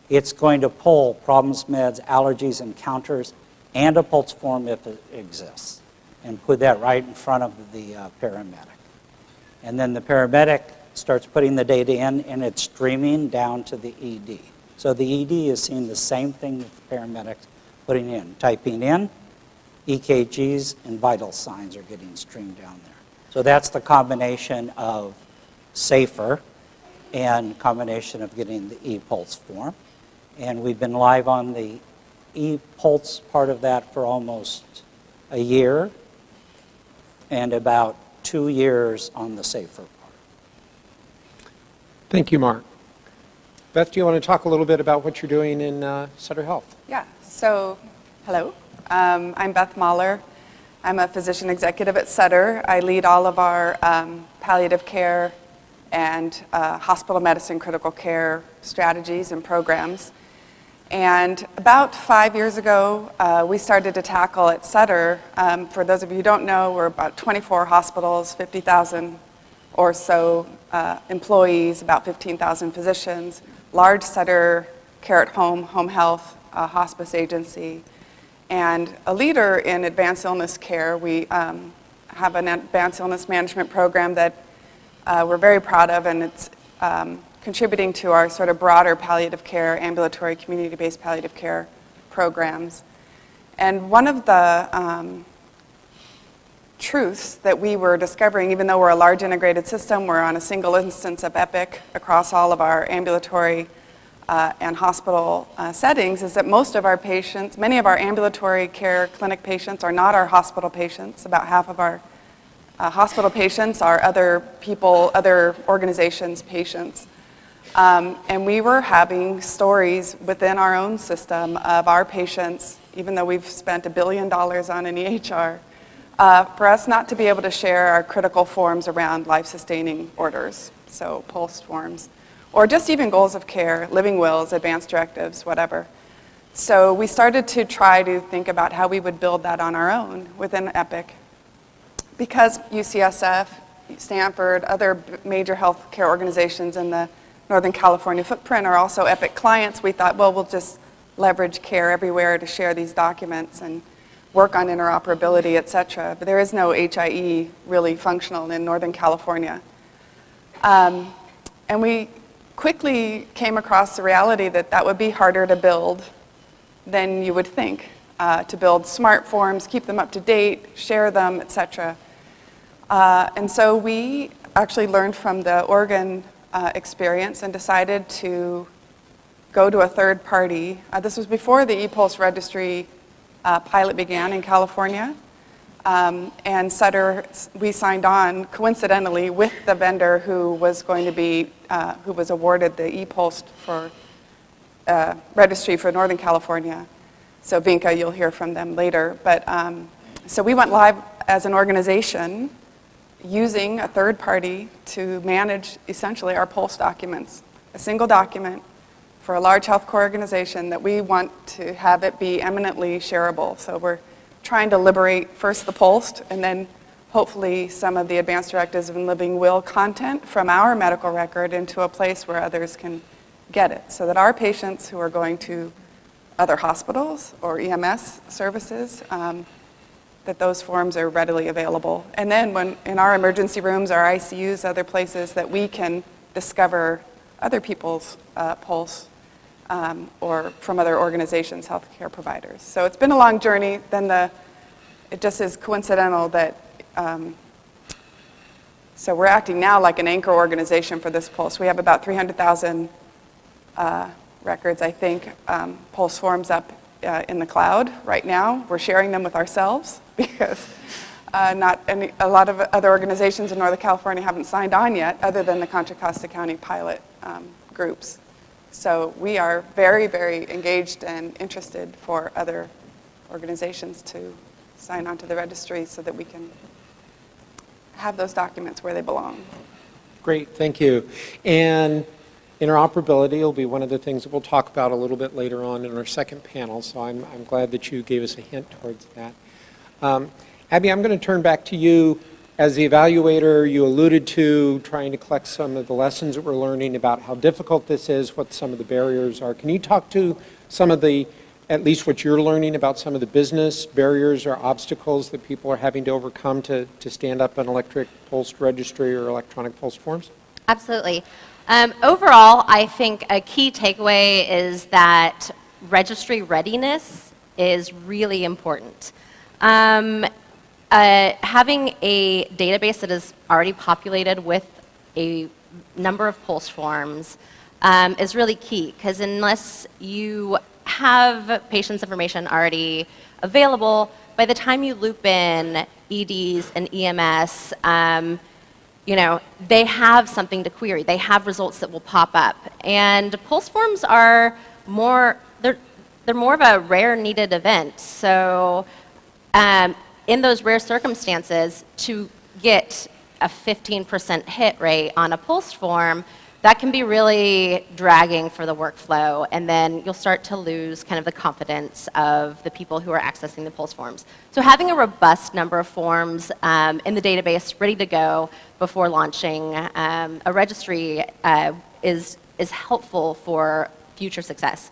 it's going to pull problems, meds, allergies, and counters, and a POLST form if it exists, and put that right in front of the paramedic. And then the paramedic starts putting the data in, and it's streaming down to the ED. So the ED is seeing the same thing that the paramedic's putting in. Typing in, EKGs and vital signs are getting streamed down there. So that's the combination of SAFER and combination of getting the ePulse form. And we've been live on the ePulse part of that for almost a year, and about 2 years on the SAFER part. Thank you, Mark. Beth, do you want to talk a little bit about what you're doing in Sutter Health? Yeah, so hello, I'm Beth Mahler. I'm a physician executive at Sutter. I lead all of our palliative care and hospital medicine critical care strategies and programs. And about 5 years ago, we started to tackle at Sutter. For those of you who don't know, we're about 24 hospitals, 50,000 or so employees, about 15,000 physicians, large Sutter care at home, home health, hospice agency, and a leader in advanced illness care. We have an advanced illness management program that we're very proud of, and it's contributing to our sort of broader palliative care, ambulatory community-based palliative care programs. And one of the truths that we were discovering, even though we're a large integrated system, we're on a single instance of Epic across all of our ambulatory and hospital settings, is that most of our patients, many of our ambulatory care clinic patients are not our hospital patients. About half of our hospital patients are other people, other organizations' patients. And we were having stories within our own system of our patients, even though we've spent $1 billion on an EHR, for us not to be able to share our critical forms around life-sustaining orders, so POLST forms, or just even goals of care, living wills, advanced directives, whatever. So we started to try to think about how we would build that on our own within Epic. Because UCSF, Stanford, other major healthcare organizations in the Northern California footprint are also Epic clients, we thought, well, we'll just leverage care everywhere to share these documents and work on interoperability, et cetera. But there is no HIE really functional in Northern California. And we quickly came across the reality that that would be harder to build than you would think, to build smart forms, keep them up to date, share them, et cetera. And so we actually learned from the Oregon experience and decided to go to a third party. This was before the ePulse registry pilot began in California. And Sutter, we signed on coincidentally with the vendor who was going to be, who was awarded the ePOLST for Registry for Northern California. So Vinca, you'll hear from them later. But so we went live as an organization using a third party to manage essentially our POLST documents, a single document for a large healthcare organization that we want to have it be eminently shareable. So we're trying to liberate first the POLST and then hopefully some of the advanced directives and living will content from our medical record into a place where others can get it, so that our patients who are going to other hospitals or EMS services, that those forms are readily available. And then when in our emergency rooms, our ICUs, other places that we can discover other people's pulse or from other organizations, healthcare providers. So it's been a long journey. Then it just is coincidental that, so we're acting now like an anchor organization for this pulse. We have about 300,000 records, I think, pulse forms up in the cloud right now. We're sharing them with ourselves because a lot of other organizations in Northern California haven't signed on yet, other than the Contra Costa County pilot groups. So we are very, very engaged and interested for other organizations to sign on to the registry so that we can have those documents where they belong. Great, thank you. And interoperability will be one of the things that we'll talk about a little bit later on in our second panel, so I'm glad that you gave us a hint towards that. Abby, I'm going to turn back to you. As the evaluator, you alluded to trying to collect some of the lessons that we're learning about how difficult this is, what some of the barriers are. Can you talk to some of the, at least what you're learning about some of the business barriers or obstacles that people are having to overcome to stand up an electric POLST registry or electronic POLST forms? Absolutely. Overall, I think a key takeaway is that registry readiness is really important. Having a database that is already populated with a number of POLST forms is really key, because unless you have patients' information already available, by the time you loop in EDs and EMS, you know, they have something to query. They have results that will pop up. And POLST forms are more, they're more of a rare needed event. So in those rare circumstances, to get a 15% hit rate on a POLST form, that can be really dragging for the workflow, and then you'll start to lose kind of the confidence of the people who are accessing the POLST forms. So having a robust number of forms in the database ready to go before launching a registry is helpful for future success.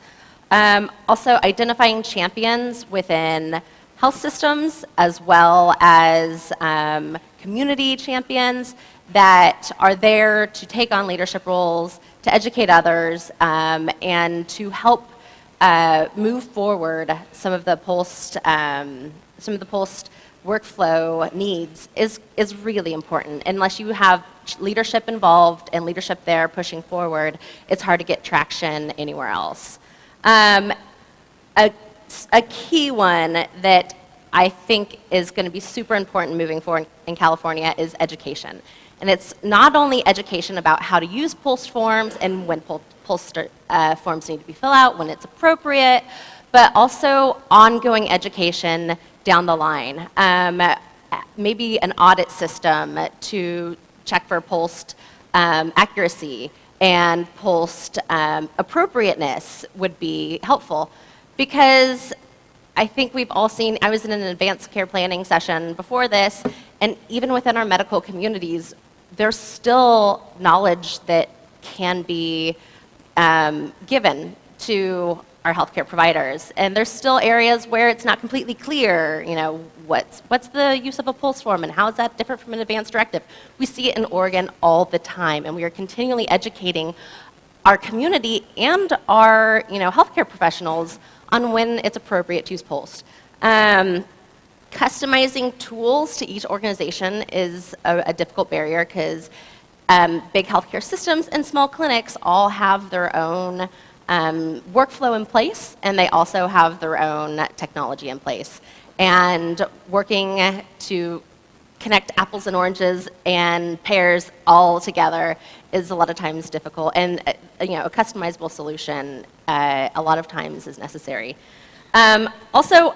Also, identifying champions within health systems as well as community champions that are there to take on leadership roles, to educate others, and to help move forward some of the POLST workflow needs is really important. Unless you have leadership involved and leadership there pushing forward, it's hard to get traction anywhere else. A key one that I think is going to be super important moving forward in California is education. And it's not only education about how to use POLST forms and when POLST forms need to be filled out, when it's appropriate, but also ongoing education down the line. Maybe an audit system to check for POLST accuracy and POLST appropriateness would be helpful, because I think we've all seen, I was in an advanced care planning session before this, and even within our medical communities, there's still knowledge that can be given to our healthcare providers. And there's still areas where it's not completely clear, you know, what's the use of a POLST form and how is that different from an advanced directive? We see it in Oregon all the time, and we are continually educating our community and our, you know, healthcare professionals on when it's appropriate to use POLST. Customizing tools to each organization is a difficult barrier, because big healthcare systems and small clinics all have their own workflow in place, and they also have their own technology in place. And working to connect apples and oranges and pears all together is a lot of times difficult. And a customizable solution a lot of times is necessary. Also,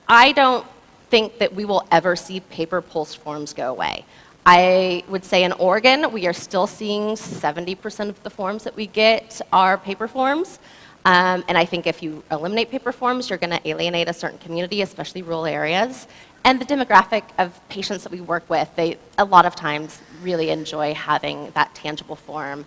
I don't think that we will ever see paper POLST forms go away. I would say in Oregon, we are still seeing 70% of the forms that we get are paper forms. And I think if you eliminate paper forms, you're going to alienate a certain community, especially rural areas. And the demographic of patients that we work with, they a lot of times really enjoy having that tangible form.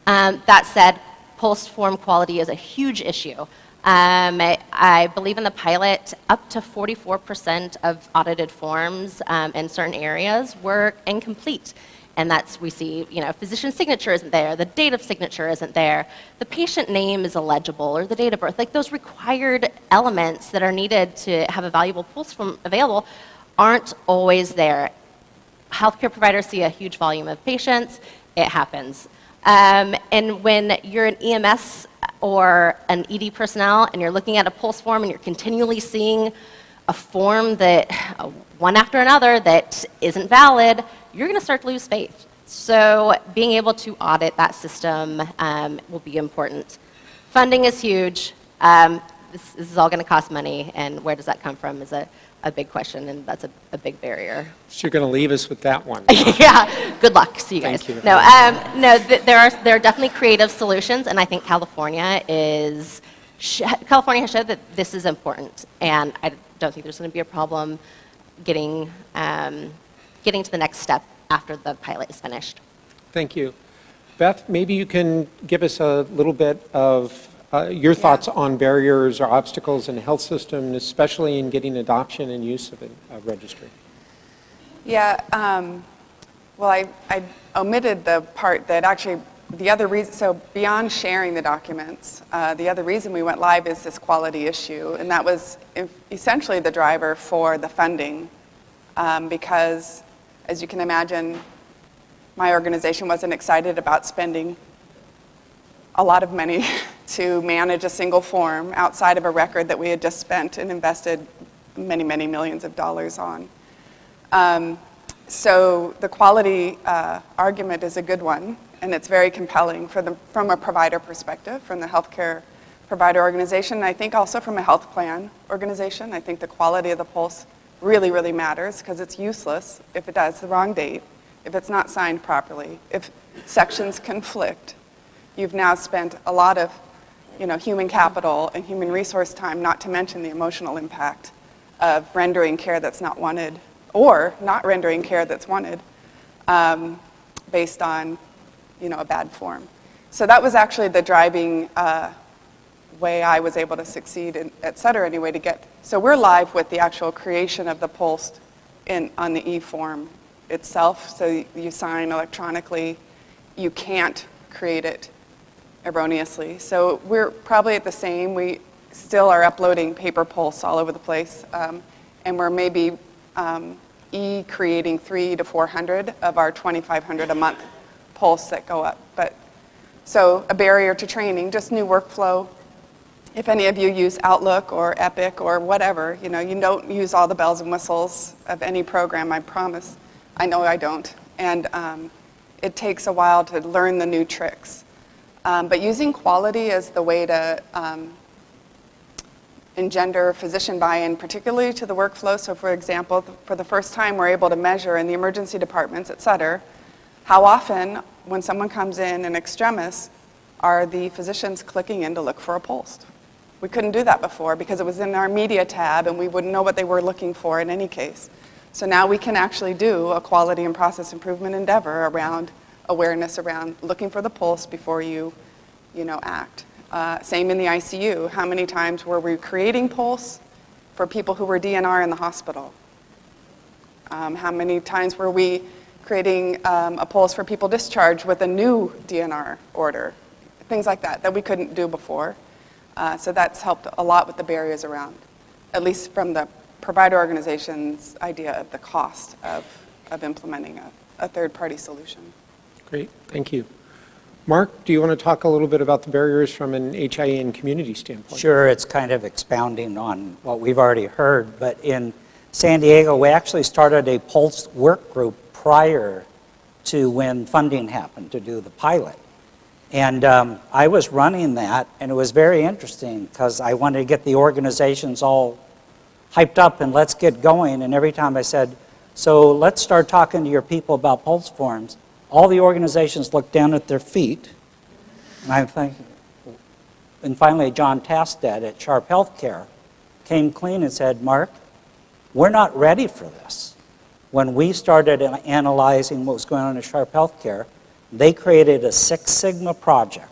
That said, POLST form quality is a huge issue. I believe in the pilot, up to 44% of audited forms in certain areas were incomplete. And we see, physician signature isn't there, the date of signature isn't there, the patient name is illegible, or the date of birth. Like those required elements that are needed to have a valuable POLST form available aren't always there. Healthcare providers see a huge volume of patients, it happens. And when you're an EMS or an ED personnel and you're looking at a POLST form and you're continually seeing a form that, one after another, that isn't valid, you're going to start to lose faith. So being able to audit that system will be important. Funding is huge. This is all going to cost money, and where does that come from is a big question, and that's a big barrier. So you're going to leave us with that one. Yeah, good luck. See you guys. Thank you. No, there are definitely creative solutions, and I think California has showed that this is important, and I don't think there's going to be a problem getting to the next step after the pilot is finished. Thank you. Beth, maybe you can give us a little bit of your thoughts on barriers or obstacles in the health system, especially in getting adoption and use of a registry. Yeah, well, I omitted the part that actually the other reason, so beyond sharing the documents, the other reason we went live is this quality issue, and that was essentially the driver for the funding, because as you can imagine, my organization wasn't excited about spending a lot of money to manage a single form outside of a record that we had just spent and invested many, many millions of dollars on. So the quality argument is a good one, and it's very compelling from a provider perspective, from the healthcare provider organization, and I think also from a health plan organization. I think the quality of the POLST really, really matters, because it's useless if it has the wrong date, if it's not signed properly, if sections conflict. You've now spent a lot of human capital and human resource time, not to mention the emotional impact of rendering care that's not wanted, or not rendering care that's wanted, based on a bad form. So that was actually the driving way I was able to succeed at Sutter anyway, so we're live with the actual creation of the POLST on the e-form itself. So you sign electronically, you can't create it erroneously. So we're probably at the same. We still are uploading paper POLST all over the place, and we're maybe creating 300 to 400 of our 2,500 a month POLST that go up. But so a barrier to training, just new workflow. If any of you use Outlook or Epic or whatever, you don't use all the bells and whistles of any program, I promise. I know I don't. And it takes a while to learn the new tricks. But using quality as the way to engender physician buy-in, particularly to the workflow. So for example, for the first time, we're able to measure in the emergency departments at Sutter how often, when someone comes in extremis, are the physicians clicking in to look for a POLST. We couldn't do that before because it was in our media tab and we wouldn't know what they were looking for in any case. So now we can actually do a quality and process improvement endeavor around awareness around looking for the POLST before you act. Same in the ICU. How many times were we creating POLST for people who were DNR in the hospital? How many times were we creating a POLST for people discharged with a new DNR order? Things like that we couldn't do before. So that's helped a lot with the barriers around, at least from the provider organization's idea of the cost of implementing a third-party solution. Great, thank you. Mark, do you want to talk a little bit about the barriers from an HIE and community standpoint? Sure, it's kind of expounding on what we've already heard, but in San Diego, we actually started a POLST work group prior to when funding happened to do the pilot. And I was running that, and it was very interesting because I wanted to get the organizations all hyped up and let's get going. And every time I said, so let's start talking to your people about POLST forms, all the organizations looked down at their feet. And I'm thinking, and finally John Tastad at Sharp Healthcare came clean and said, Mark, we're not ready for this. When we started analyzing what was going on in Sharp Healthcare, they created a Six Sigma project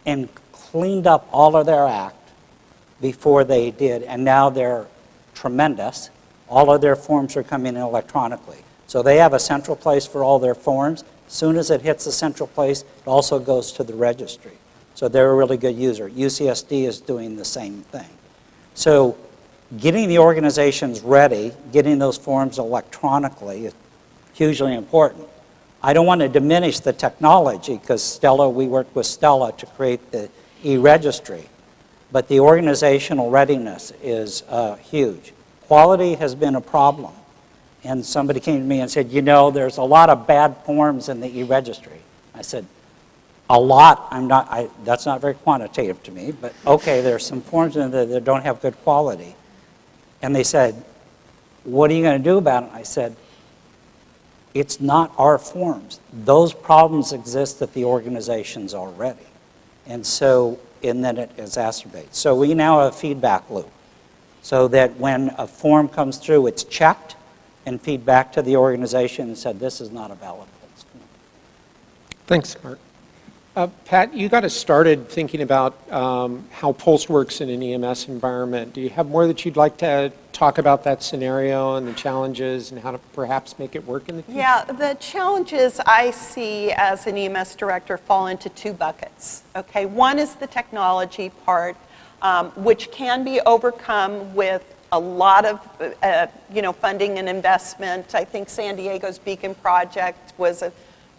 and cleaned up all of their act before they did, and now they're tremendous. All of their forms are coming in electronically. So they have a central place for all their forms. As soon as it hits the central place, it also goes to the registry. So they're a really good user. UCSD is doing the same thing. So getting the organizations ready, getting those forms electronically is hugely important. I don't want to diminish the technology because Stella, we worked with Stella to create the e-registry, but the organizational readiness is huge. Quality has been a problem, and somebody came to me and said, you know, there's a lot of bad forms in the e-registry. I said, a lot, that's not very quantitative to me, but okay, there's some forms in there that don't have good quality. And they said, what are you going to do about it? I said, it's not our forms. Those problems exist at the organizations already. And then it exacerbates. So we now have a feedback loop so that when a form comes through, it's checked and feed back to the organization and said, this is not a valid POLST form. Thanks, Mark. Pat, you got us started thinking about how POLST works in an EMS environment. Do you have more that you'd like to talk about that scenario and the challenges and how to perhaps make it work in the future? Yeah, the challenges I see as an EMS director fall into two buckets. Okay, one is the technology part, which can be overcome with a lot of funding and investment. I think San Diego's Beacon project was a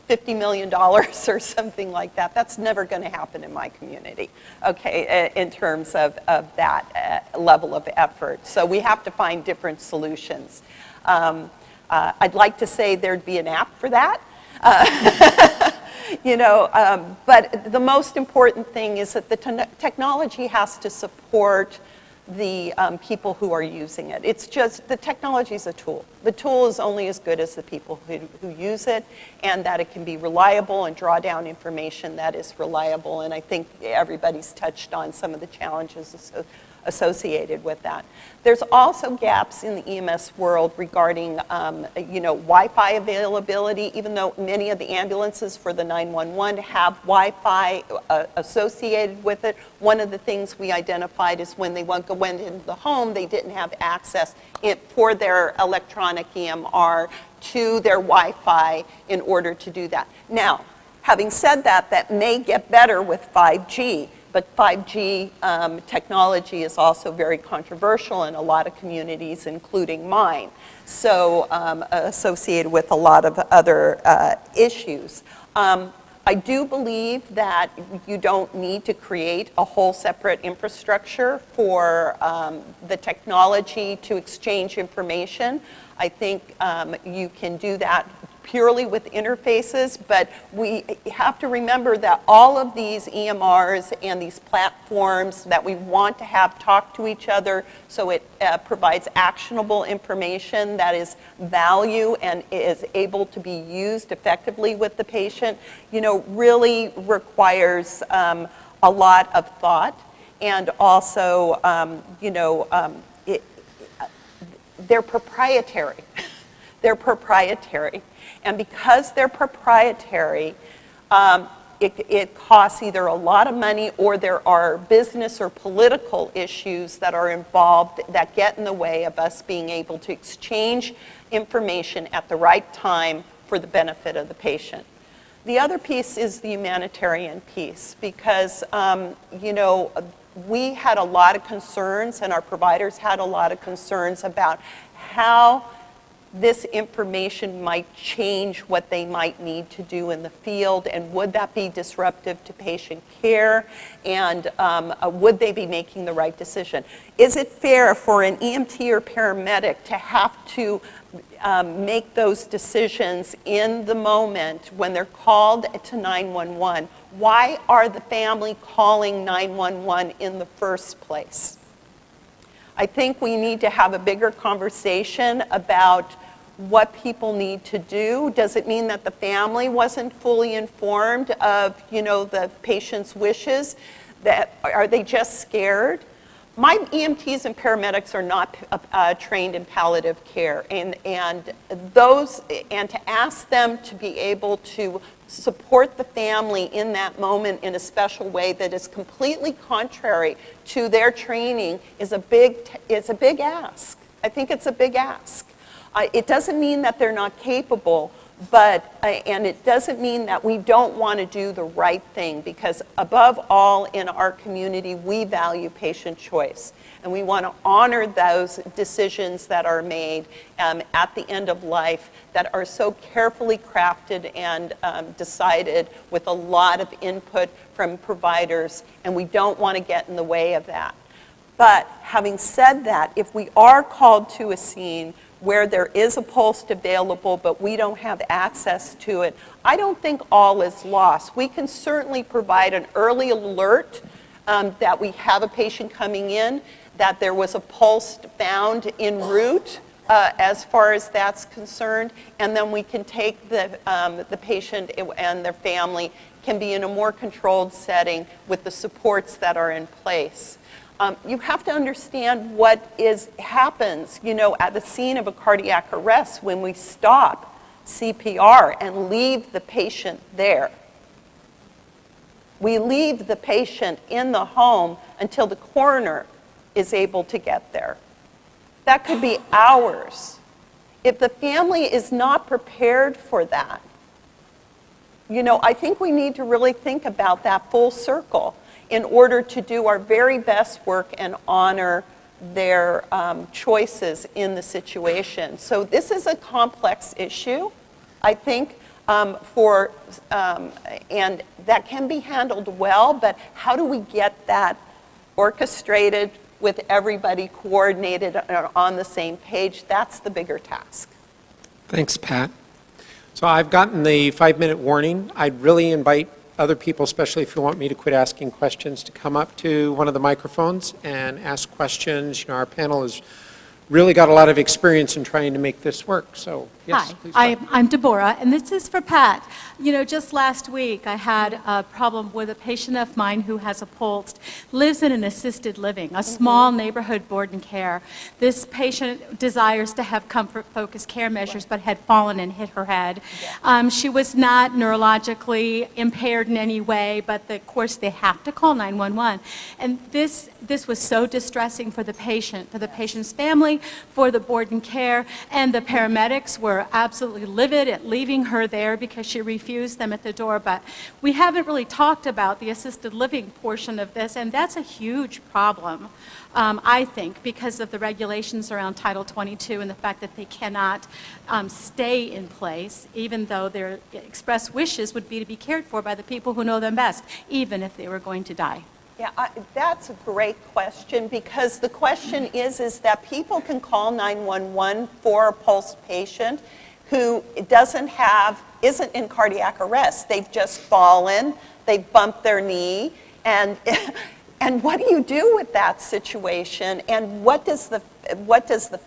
$50 million or something like that. That's never going to happen in my community, okay, in terms of that level of effort. So we have to find different solutions. I'd like to say there'd be an app for that, but the most important thing is that the technology has to support the people who are using it. It's just, the technology is a tool. The tool is only as good as the people who use it, and that it can be reliable and draw down information that is reliable. And I think everybody's touched on some of the challenges associated with that. There's also gaps in the EMS world regarding, Wi-Fi availability. Even though many of the ambulances for the 911 have Wi-Fi associated with it, one of the things we identified is when they went into the home, they didn't have access for their electronic EMR to their Wi-Fi in order to do that. Now, having said that, that may get better with 5G. But 5G technology is also very controversial in a lot of communities, including mine, so associated with a lot of other issues. I do believe that you don't need to create a whole separate infrastructure for the technology to exchange information. I think you can do that purely with interfaces, but we have to remember that all of these EMRs and these platforms that we want to have talk to each other so it provides actionable information that is value and is able to be used effectively with the patient, really requires a lot of thought. And also, they're proprietary. They're proprietary. And because they're proprietary, it costs either a lot of money or there are business or political issues that are involved that get in the way of us being able to exchange information at the right time for the benefit of the patient. The other piece is the humanitarian piece because, we had a lot of concerns and our providers had a lot of concerns about how this information might change what they might need to do in the field, and would that be disruptive to patient care, and would they be making the right decision? Is it fair for an EMT or paramedic to have to make those decisions in the moment when they're called to 911? Why are the family calling 911 in the first place? I think we need to have a bigger conversation about what people need to do. Does it mean that the family wasn't fully informed of, the patient's wishes? Are they just scared? My EMTs and paramedics are not trained in palliative care, and to ask them to be able to support the family in that moment in a special way that is completely contrary to their training is a big ask. I think it's a big ask. It doesn't mean that they're not capable, and it doesn't mean that we don't want to do the right thing, because above all in our community, we value patient choice. And we want to honor those decisions that are made at the end of life that are so carefully crafted and decided with a lot of input from providers, and we don't want to get in the way of that. But having said that, if we are called to a scene where there is a POLST available but we don't have access to it, I don't think all is lost. We can certainly provide an early alert that we have a patient coming in, that there was a POLST found en route as far as that's concerned, and then we can take the patient and their family can be in a more controlled setting with the supports that are in place. You have to understand what happens, at the scene of a cardiac arrest when we stop CPR and leave the patient there. We leave the patient in the home until the coroner is able to get there. That could be hours. If the family is not prepared for that, I think we need to really think about that full circle in order to do our very best work and honor their choices in the situation. So this is a complex issue, I think, and that can be handled well, but how do we get that orchestrated with everybody coordinated on the same page? That's the bigger task. Thanks, Pat. So I've gotten the 5-minute warning. I'd really invite other people, especially if you want me to quit asking questions, to come up to one of the microphones and ask questions. Our panel has really got a lot of experience in trying to make this work. So, yes, please. Hi, I'm Deborah, and this is for Pat. Just last week I had a problem with a patient of mine who has a POLST, lives in an assisted living, a small neighborhood board and care. This patient desires to have comfort-focused care measures, but had fallen and hit her head. She was not neurologically impaired in any way, but of course they have to call 911. And this was so distressing for the patient's family, for the board and care, and the paramedics were absolutely livid at leaving her there because she refused them at the door. But we haven't really talked about the assisted living portion of this, and that's a huge problem, I think, because of the regulations around Title 22 and the fact that they cannot stay in place, even though their express wishes would be to be cared for by the people who know them best, even if they were going to die. Yeah, that's a great question, because the question is that people can call 911 for a POLST patient who isn't in cardiac arrest. They've just fallen, they've bumped their knee, and what do you do with that situation? And what does the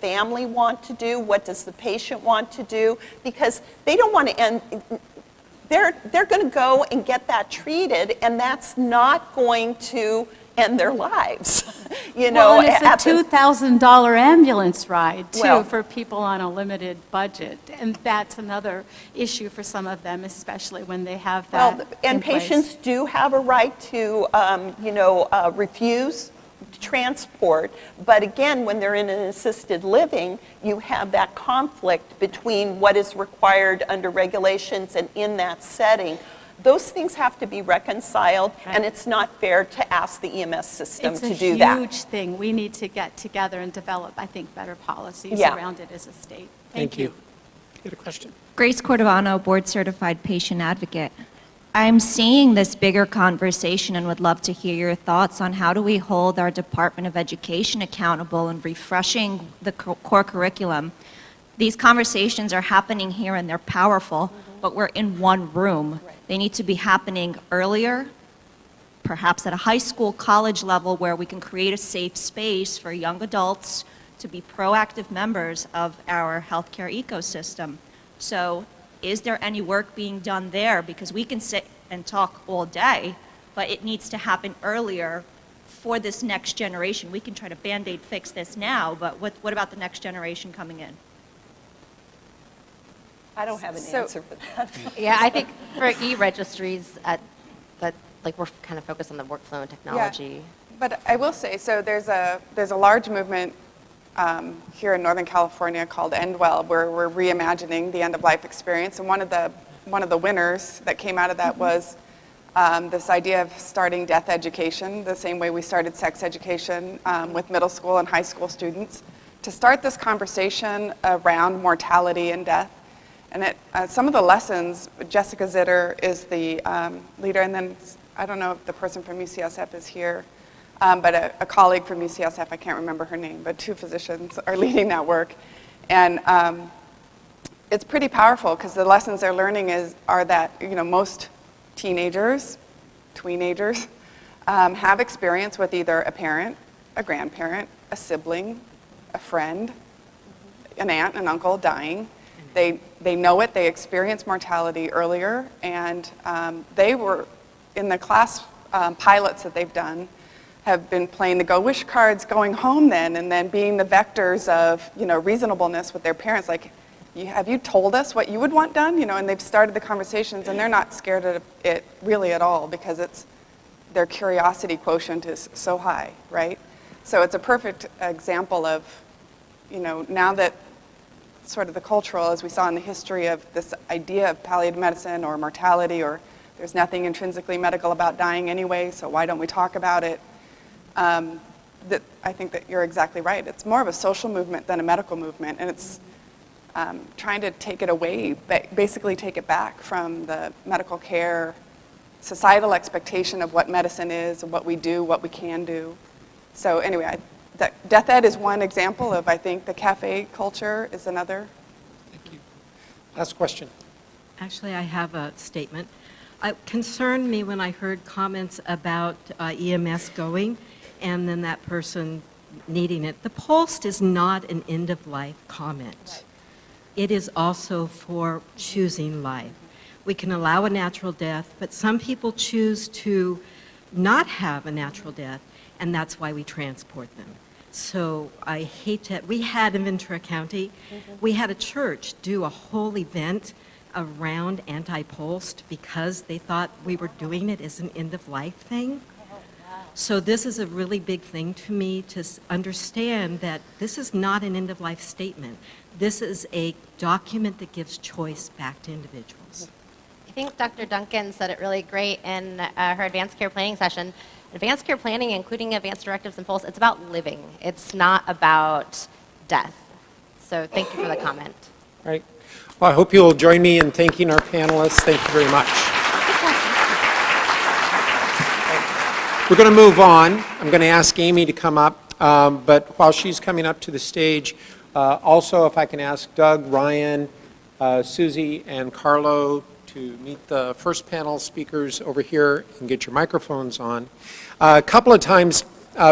family want to do? What does the patient want to do? Because they don't want to end. They're going to go and get that treated, and that's not going to end their lives. Well, and it's a $2,000 ambulance ride, too, for people on a limited budget. And that's another issue for some of them, especially when they have that and patients do have a right to, refuse transport, but again, when they're in an assisted living, you have that conflict between what is required under regulations and in that setting. those things have to be reconciled, and it's not fair to ask the EMS system It's to a do that. huge thing. We need to get together and develop, I think, better policies Yeah. around it as a state. Thank you. You had a question? Grace Cordovano, Board Certified Patient Advocate. I'm seeing this bigger conversation and would love to hear your thoughts on how do we hold our Department of Education accountable in refreshing the core curriculum. These conversations are happening here and they're powerful, but we're in one room. They need to be happening earlier, perhaps at a high school, college level, where we can create a safe space for young adults to be proactive members of our healthcare ecosystem. So is there any work being done there? Because we can sit and talk all day, but it needs to happen earlier for this next generation. We can try to Band-Aid fix this now, but what about the next generation coming in? I don't have an So- answer for that. Yeah, I think for e-registries, that like we're kind of focused on the workflow and technology. But I will say, so there's a large movement here in Northern California called End Well, where we're reimagining the end-of-life experience. And one of the winners that came out of that was this idea of starting death education, the same way we started sex education with middle school and high school students, to start this conversation around mortality and death. And some of the lessons, Jessica Zitter is the leader, and then I don't know if the person from UCSF is here, but a colleague from UCSF, I can't remember her name, but 2 physicians are leading that work. And it's pretty powerful because the lessons they're learning are that, most teenagers, tweenagers, have experience with either a parent, a grandparent, a sibling, a friend, an aunt, an uncle dying. They know it, they experience mortality earlier, and they were, in the class pilots that they've done, have been playing the Go Wish cards, going home then, and then being the vectors of, reasonableness with their parents. Like, have you told us what you would want done? And they've started the conversations, and they're not scared of it really at all, because their curiosity quotient is so high, right? So it's a perfect example of, now that sort of the cultural, as we saw in the history of this idea of palliative medicine or mortality, or there's nothing intrinsically medical about dying anyway, so why don't we talk about it? That I think that you're exactly right. It's more of a social movement than a medical movement, and it's trying to take it away, basically take it back from the medical care, societal expectation of what medicine is, and what we do, what we can do. So anyway, death ed is one example of, I think, the cafe culture is another. Thank you. Last question. Actually, I have a statement. It concerned me when I heard comments about EMS going and then that person needing it. The POLST is not an end-of-life comment. It is also for choosing life. We can allow a natural death, but some people choose to not have a natural death, and that's why we transport them. So I hate to, we had in Ventura County, we had a church do a whole event around anti-POLST because they thought we were doing it as an end-of-life thing. So this is a really big thing to me to understand that this is not an end-of-life statement. This is a document that gives choice back to individuals. I think Dr. Duncan said it really great in her advanced care planning session. Advanced care planning, including advanced directives and POLST, it's about living. It's not about death. So thank you for the comment. All right. Well, I hope you'll join me in thanking our panelists. Thank you very much. We're going to move on. I'm going to ask Amy to come up, but while she's coming up to the stage, also if I can ask Doug, Ryan, Susie, and Carlo to meet the first panel speakers over here and get your microphones on. A couple of times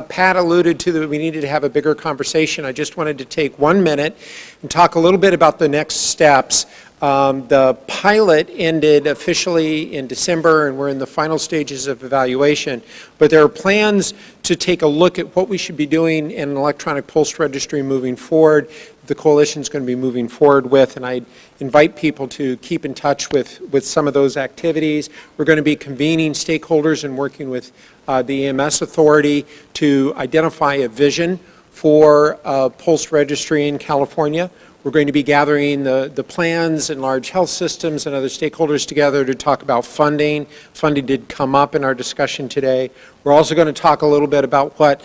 Pat alluded to that we needed to have a bigger conversation. I just wanted to take 1 minute and talk a little bit about the next steps. The pilot ended officially in December, and we're in the final stages of evaluation. But there are plans to take a look at what we should be doing in an electronic POLST registry moving forward. The coalition is going to be moving forward with, and I invite people to keep in touch with some of those activities. We're going to be convening stakeholders and working with the EMS authority to identify a vision for POLST registry in California. We're going to be gathering the plans and large health systems and other stakeholders together to talk about funding. Funding did come up in our discussion today. We're also going to talk a little bit about what,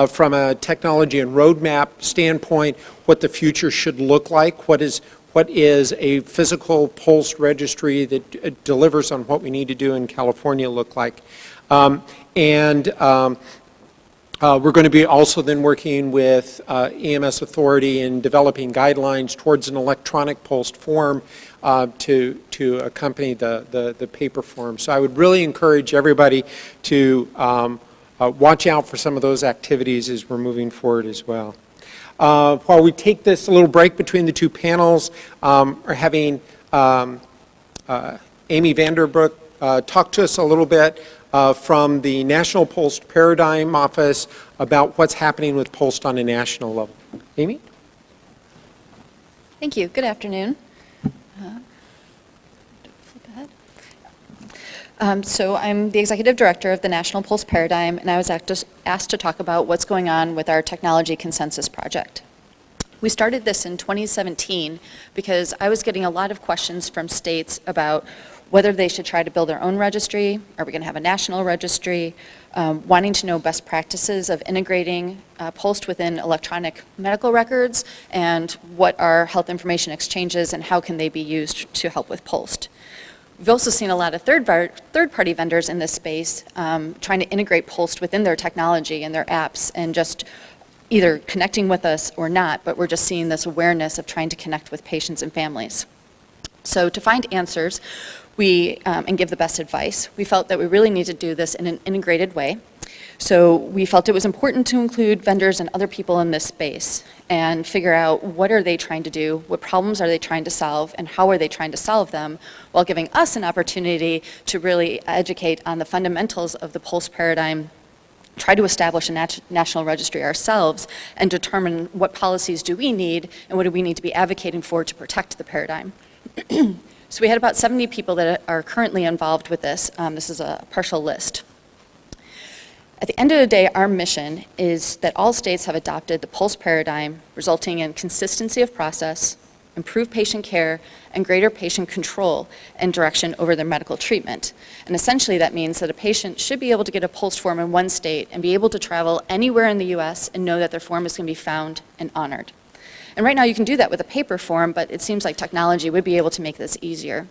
from a technology and roadmap standpoint, what the future should look like. What is a physical POLST registry that delivers on what we need to do in California look like? We're going to be also then working with EMS Authority in developing guidelines towards an electronic POLST form to accompany the paper form. So I would really encourage everybody to watch out for some of those activities as we're moving forward as well. While we take this little break between the two panels, we're having Amy Vandenbrouke talk to us a little bit from the National POLST Paradigm Office about what's happening with POLST on a national level. Amy? Thank you. Good afternoon. Flip ahead. So I'm the Executive Director of the National POLST Paradigm, and I was asked to talk about what's going on with our Technology Consensus Project. We started this in 2017 because I was getting a lot of questions from states about whether they should try to build their own registry, are we going to have a national registry, wanting to know best practices of integrating POLST within electronic medical records, and what are health information exchanges and how can they be used to help with POLST. We've also seen a lot of third-party vendors in this space trying to integrate POLST within their technology and their apps and just either connecting with us or not, but we're just seeing this awareness of trying to connect with patients and families. So to find answers, and give the best advice, we felt that we really need to do this in an integrated way. So we felt it was important to include vendors and other people in this space and figure out what are they trying to do, what problems are they trying to solve, and how are they trying to solve them, while giving us an opportunity to really educate on the fundamentals of the POLST paradigm, try to establish a national registry ourselves, and determine what policies do we need and what do we need to be advocating for to protect the paradigm. So we had about 70 people that are currently involved with this. This is a partial list. At the end of the day, our mission is that all states have adopted the POLST paradigm, resulting in consistency of process, improved patient care, and greater patient control and direction over their medical treatment. And essentially that means that a patient should be able to get a POLST form in one state and be able to travel anywhere in the US and know that their form is going to be found and honored. And right now you can do that with a paper form, but it seems like technology would be able to make this easier.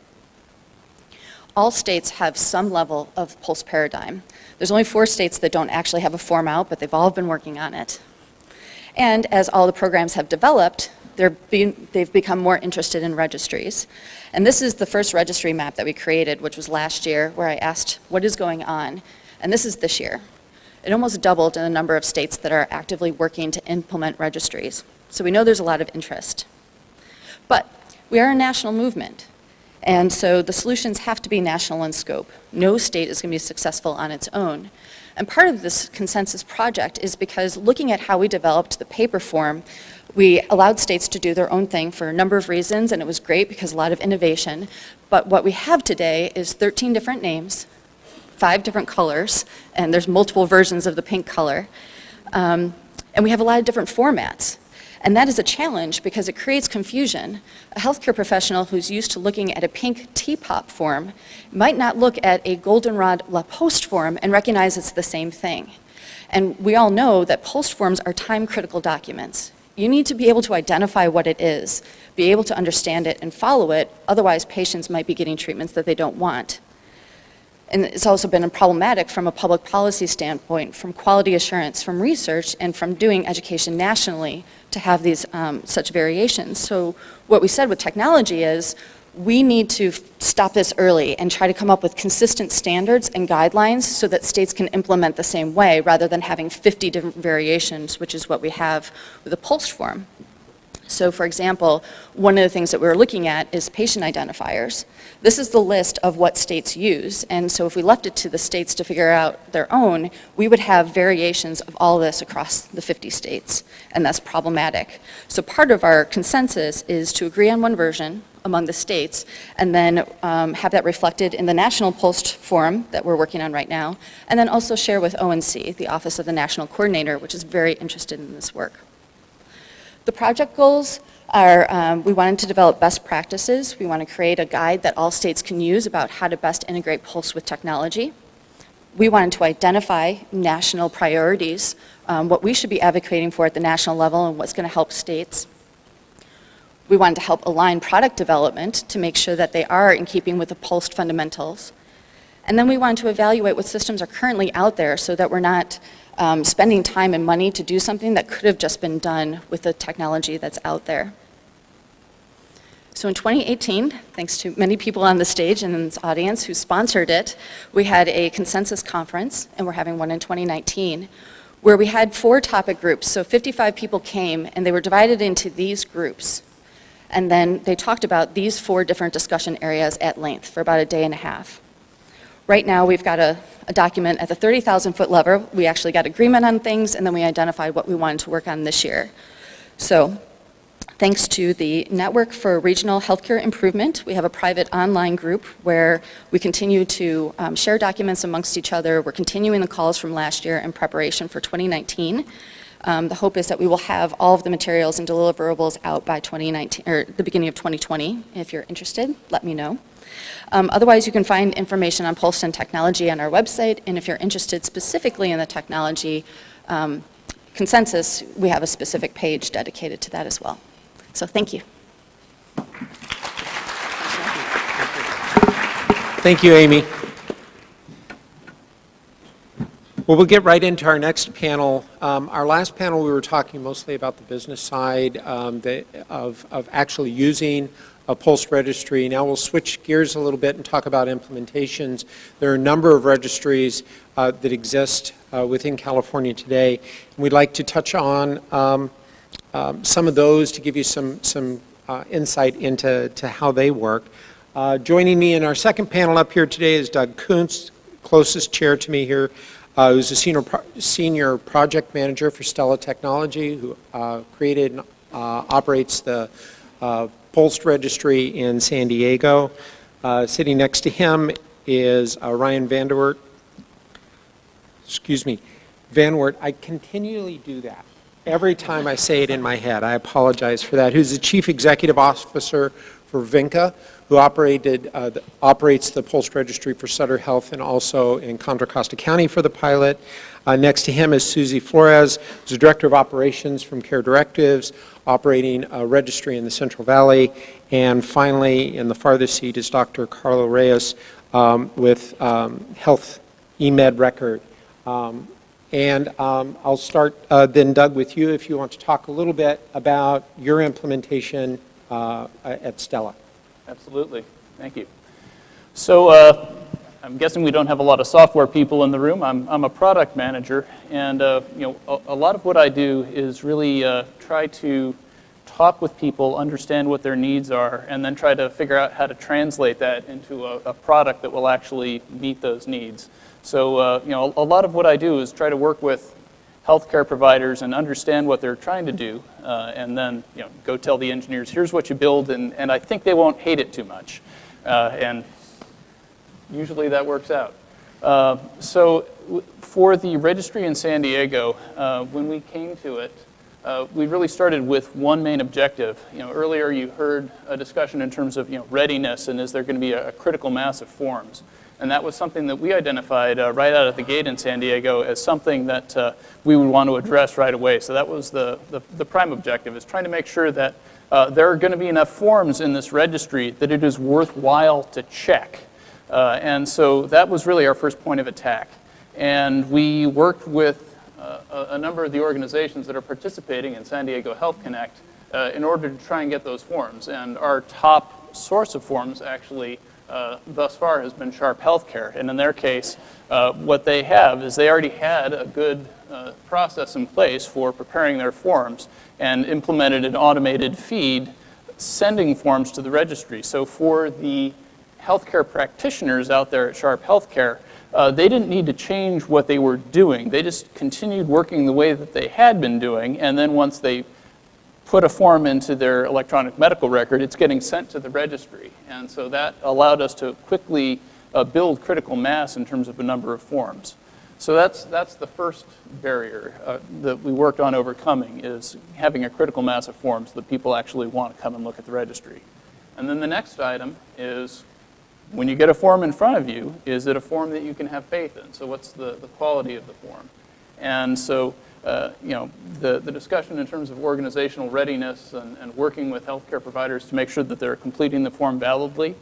All states have some level of POLST paradigm. There's only 4 states that don't actually have a form out, but they've all been working on it. And as all the programs have developed, they've become more interested in registries. And this is the first registry map that we created, which was last year, where I asked, what is going on? And this is this year. It almost doubled in the number of states that are actively working to implement registries. So we know there's a lot of interest. But we are a national movement, and so the solutions have to be national in scope. No state is going to be successful on its own. And part of this consensus project is because looking at how we developed the paper form, we allowed states to do their own thing for a number of reasons, and it was great because a lot of innovation. But what we have today is 13 different names, 5 different colors, and there's multiple versions of the pink color. And we have a lot of different formats. And that is a challenge because it creates confusion. A healthcare professional who's used to looking at a pink TPOP form might not look at a goldenrod La Poste form and recognize it's the same thing. And we all know that POLST forms are time-critical documents. You need to be able to identify what it is, be able to understand it and follow it, otherwise patients might be getting treatments that they don't want. And it's also been problematic from a public policy standpoint, from quality assurance, from research, and from doing education nationally to have these such variations. So what we said with technology is we need to stop this early and try to come up with consistent standards and guidelines so that states can implement the same way rather than having 50 different variations, which is what we have with a POLST form. So for example, one of the things that we're looking at is patient identifiers. This is the list of what states use, and so if we left it to the states to figure out their own, we would have variations of all this across the 50 states, and that's problematic. So part of our consensus is to agree on one version among the states, and then have that reflected in the national POLST form that we're working on right now, and then also share with ONC, the Office of the National Coordinator, which is very interested in this work. The project goals are, we wanted to develop best practices. We want to create a guide that all states can use about how to best integrate POLST with technology. We wanted to identify national priorities, what we should be advocating for at the national level and what's going to help states. We wanted to help align product development to make sure that they are in keeping with the POLST fundamentals. And then we wanted to evaluate what systems are currently out there so that we're not spending time and money to do something that could have just been done with the technology that's out there. So in 2018, thanks to many people on the stage and in this audience who sponsored it, we had a consensus conference, and we're having one in 2019, where we had 4 topic groups. So 55 people came, and they were divided into these groups. And then they talked about these 4 different discussion areas at length for about a day and a half. Right now, we've got a document at the 30,000-foot level. We actually got agreement on things, and then we identified what we wanted to work on this year. So thanks to the Network for Regional Healthcare Improvement, we have a private online group where we continue to share documents amongst each other. We're continuing the calls from last year in preparation for 2019. The hope is that we will have all of the materials and deliverables out by 2019, or the beginning of 2020. If you're interested, let me know. Otherwise, you can find information on POLST and technology on our website, and if you're interested specifically in the technology consensus, we have a specific page dedicated to that as well. So thank you. Thank you, Amy. Well, we'll get right into our next panel. Our last panel, we were talking mostly about the business side of actually using a POLST registry. Now we'll switch gears a little bit and talk about implementations. There are a number of registries that exist within California today. And we'd like to touch on some of those to give you some insight into how they work. Joining me in our second panel up here today is Doug Kuntz, closest chair to me here, who's a senior project manager for Stella Technology, who created and operates the POLST registry in San Diego. Sitting next to him is Ryan Vandenbrouke. Vanwert. I continually do that. Every time I say it in my head, I apologize for that. Who's the Chief Executive Officer for Vinca, who operates the POLST registry for Sutter Health and also in Contra, Costa County for the pilot. Next to him is Susie Flores, who's the Director of Operations from Care Directives, operating a registry in the Central Valley. And finally, in the farthest seat is Dr. Karla Reyes with Health eMed Record. I'll start then, Doug, with you if you want to talk a little bit about your implementation at Stella. Absolutely. Thank you. So I'm guessing we don't have a lot of software people in the room. I'm a product manager, and a lot of what I do is really try to talk with people, understand what their needs are, and then try to figure out how to translate that into a product that will actually meet those needs. So a lot of what I do is try to work with healthcare providers and understand what they're trying to do, and then go tell the engineers, here's what you build, and I think they won't hate it too much. And usually that works out. So for the registry in San Diego, when we came to it, we really started with one main objective. Earlier you heard a discussion in terms of readiness and is there going to be a critical mass of forms. And that was something that we identified right out of the gate in San Diego as something that we would want to address right away. So that was the prime objective, is trying to make sure that there are going to be enough forms in this registry that it is worthwhile to check. And so that was really our first point of attack. And we worked with a number of the organizations that are participating in San Diego Health Connect in order to try and get those forms. And our top source of forms actually thus far has been Sharp Healthcare. And in their case, what they have is they already had a good process in place for preparing their forms and implemented an automated feed sending forms to the registry. So for the healthcare practitioners out there at Sharp Healthcare, they didn't need to change what they were doing. They just continued working the way that they had been doing, and then once they put a form into their electronic medical record, it's getting sent to the registry. And so that allowed us to quickly build critical mass in terms of a number of forms. So that's the first barrier that we worked on overcoming, is having a critical mass of forms that people actually want to come and look at the registry. And then the next item is, when you get a form in front of you, is it a form that you can have faith in? So what's the quality of the form? And so, the discussion in terms of organizational readiness and working with healthcare providers to make sure that they're completing the form validly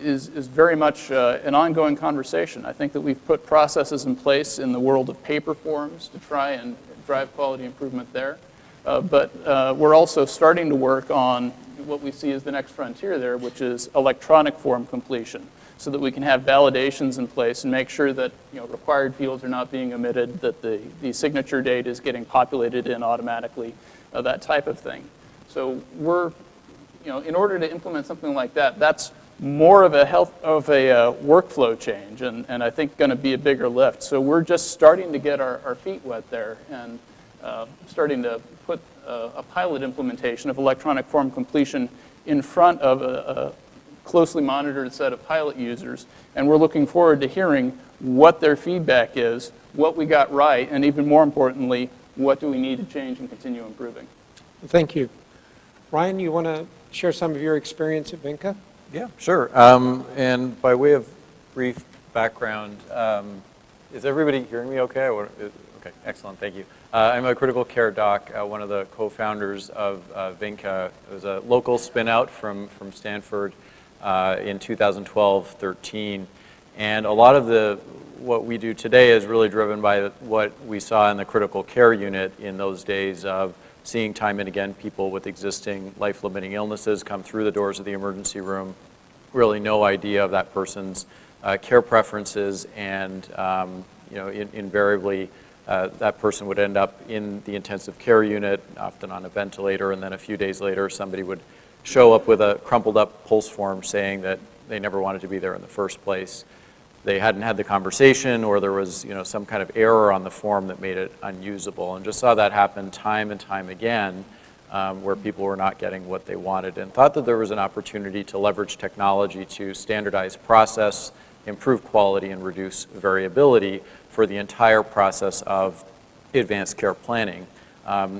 is very much an ongoing conversation. I think that we've put processes in place in the world of paper forms to try and drive quality improvement there. But we're also starting to work on what we see as the next frontier there, which is electronic form completion, so that we can have validations in place and make sure that required fields are not being omitted, that the signature date is getting populated in automatically, that type of thing. So we're, in order to implement something like that, that's more of a workflow change, and I think going to be a bigger lift. So we're just starting to get our feet wet there and starting to put a pilot implementation of electronic form completion in front of a closely monitored set of pilot users, and we're looking forward to hearing what their feedback is, what we got right, and even more importantly, what do we need to change and continue improving. Thank you. Ryan, you want to share some of your experience at VINCA? Yeah, sure. And by way of brief background, is everybody hearing me okay? Okay, excellent, thank you. I'm a critical care doc, one of the co-founders of VINCA. It was a local spin-out from Stanford in 2012-13. And a lot of what we do today is really driven by what we saw in the critical care unit in those days of seeing time and again people with existing life-limiting illnesses come through the doors of the emergency room, really no idea of that person's care preferences, and invariably that person would end up in the intensive care unit, often on a ventilator, and then a few days later somebody would show up with a crumpled up POLST form saying that they never wanted to be there in the first place. They hadn't had the conversation, or there was some kind of error on the form that made it unusable, and just saw that happen time and time again, where people were not getting what they wanted, and thought that there was an opportunity to leverage technology to standardize process, improve quality, and reduce variability for the entire process of advanced care planning.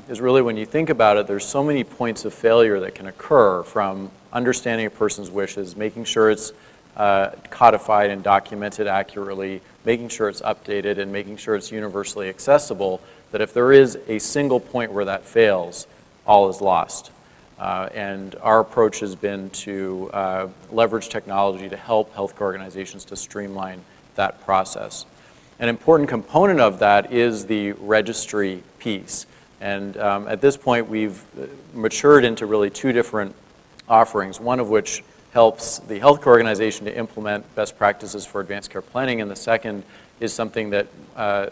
Is really, when you think about it, there's so many points of failure that can occur, from understanding a person's wishes, making sure it's codified and documented accurately, making sure it's updated, and making sure it's universally accessible, that if there is a single point where that fails, all is lost. And our approach has been to leverage technology to help healthcare organizations to streamline that process. An important component of that is the registry piece. And at this point, we've matured into really two different offerings, one of which helps the healthcare organization to implement best practices for advanced care planning, and the second is something that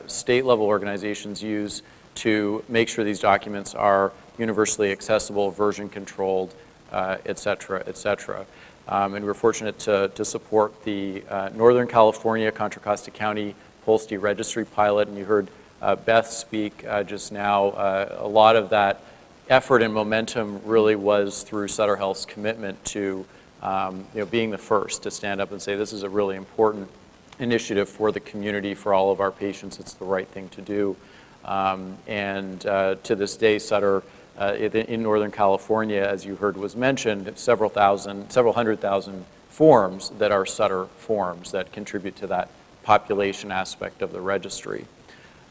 state-level organizations use to make sure these documents are universally accessible, version controlled, et cetera, et cetera. And we're fortunate to support the Northern California, Contra Costa County POLST Registry pilot, and you heard Beth speak just now. A lot of that effort and momentum really was through Sutter Health's commitment to being the first to stand up and say, this is a really important initiative for the community, for all of our patients, it's the right thing to do. And to this day, Sutter in Northern California, as you heard was mentioned, several hundred thousand forms that are Sutter forms that contribute to that population aspect of the registry.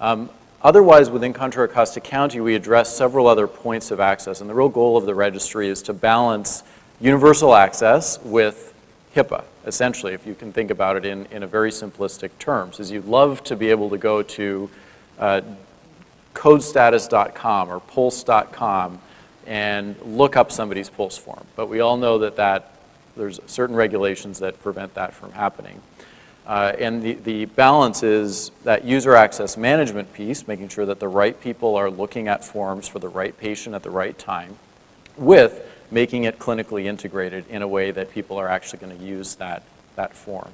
Otherwise, within Contra Costa County, we address several other points of access, and the real goal of the registry is to balance universal access with HIPAA, essentially, if you can think about it in a very simplistic terms, is you'd love to be able to go to codestatus.com or POLST.com and look up somebody's POLST form. But we all know that there's certain regulations that prevent that from happening. And the balance is that user access management piece, making sure that the right people are looking at forms for the right patient at the right time, with making it clinically integrated in a way that people are actually going to use that form.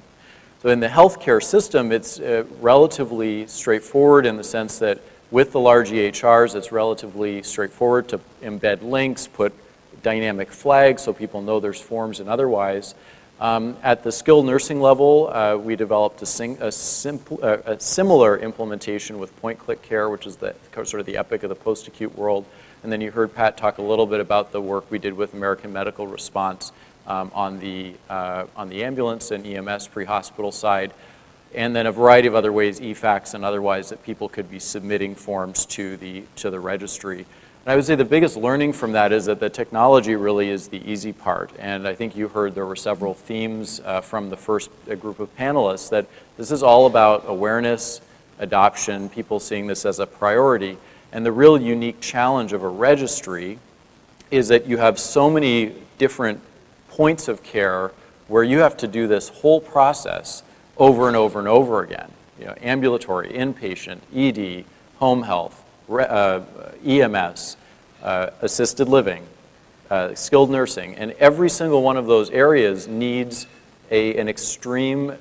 So in the healthcare system, it's relatively straightforward in the sense that with the large EHRs, it's relatively straightforward to embed links, put dynamic flags so people know there's forms and otherwise. At the skilled nursing level, we developed a similar implementation with point-click care, which is sort of the epic of the post-acute world. And then you heard Pat talk a little bit about the work we did with American Medical Response on the ambulance and EMS pre-hospital side, and then a variety of other ways, e-fax and otherwise, that people could be submitting forms to the registry. And I would say the biggest learning from that is that the technology really is the easy part. And I think you heard there were several themes from the first group of panelists that this is all about awareness, adoption, people seeing this as a priority. And the real unique challenge of a registry is that you have so many different points of care where you have to do this whole process over and over and over again. You know, ambulatory, inpatient, ED, home health, EMS, assisted living, skilled nursing, and every single one of those areas needs an extreme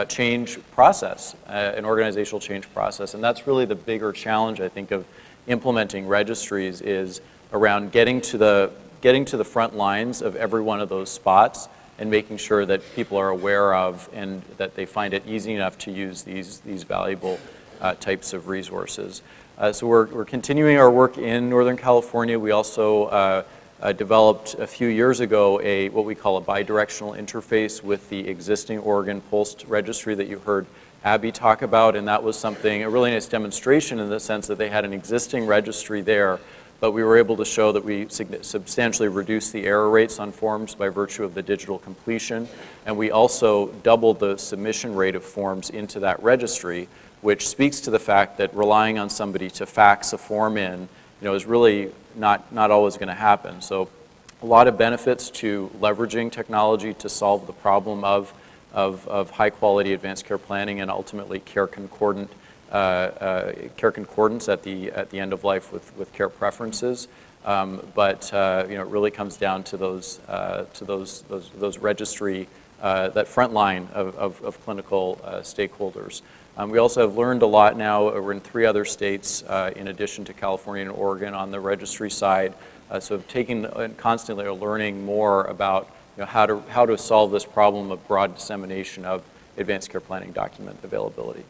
change process, an organizational change process, and that's really the bigger challenge, I think, of implementing registries is around getting to the front lines of every one of those spots and making sure that people are aware of and that they find it easy enough to use these valuable types of resources. So we're continuing our work in Northern California. We also developed a few years ago what we call a bi-directional interface with the existing Oregon POLST registry that you heard Abby talk about, and that was something, a really nice demonstration in the sense that they had an existing registry there, but we were able to show that we substantially reduced the error rates on forms by virtue of the digital completion, and we also doubled the submission rate of forms into that registry, which speaks to the fact that relying on somebody to fax a form in, is really not always going to happen. So a lot of benefits to leveraging technology to solve the problem of high quality advanced care planning and ultimately care concordance at the end of life with care preferences. But it really comes down to those registry, that front line of clinical stakeholders. We also have learned a lot now. We're in 3 other states in addition to California and Oregon on the registry side. So taking and constantly learning more about how to solve this problem of broad dissemination of advanced care planning document availability.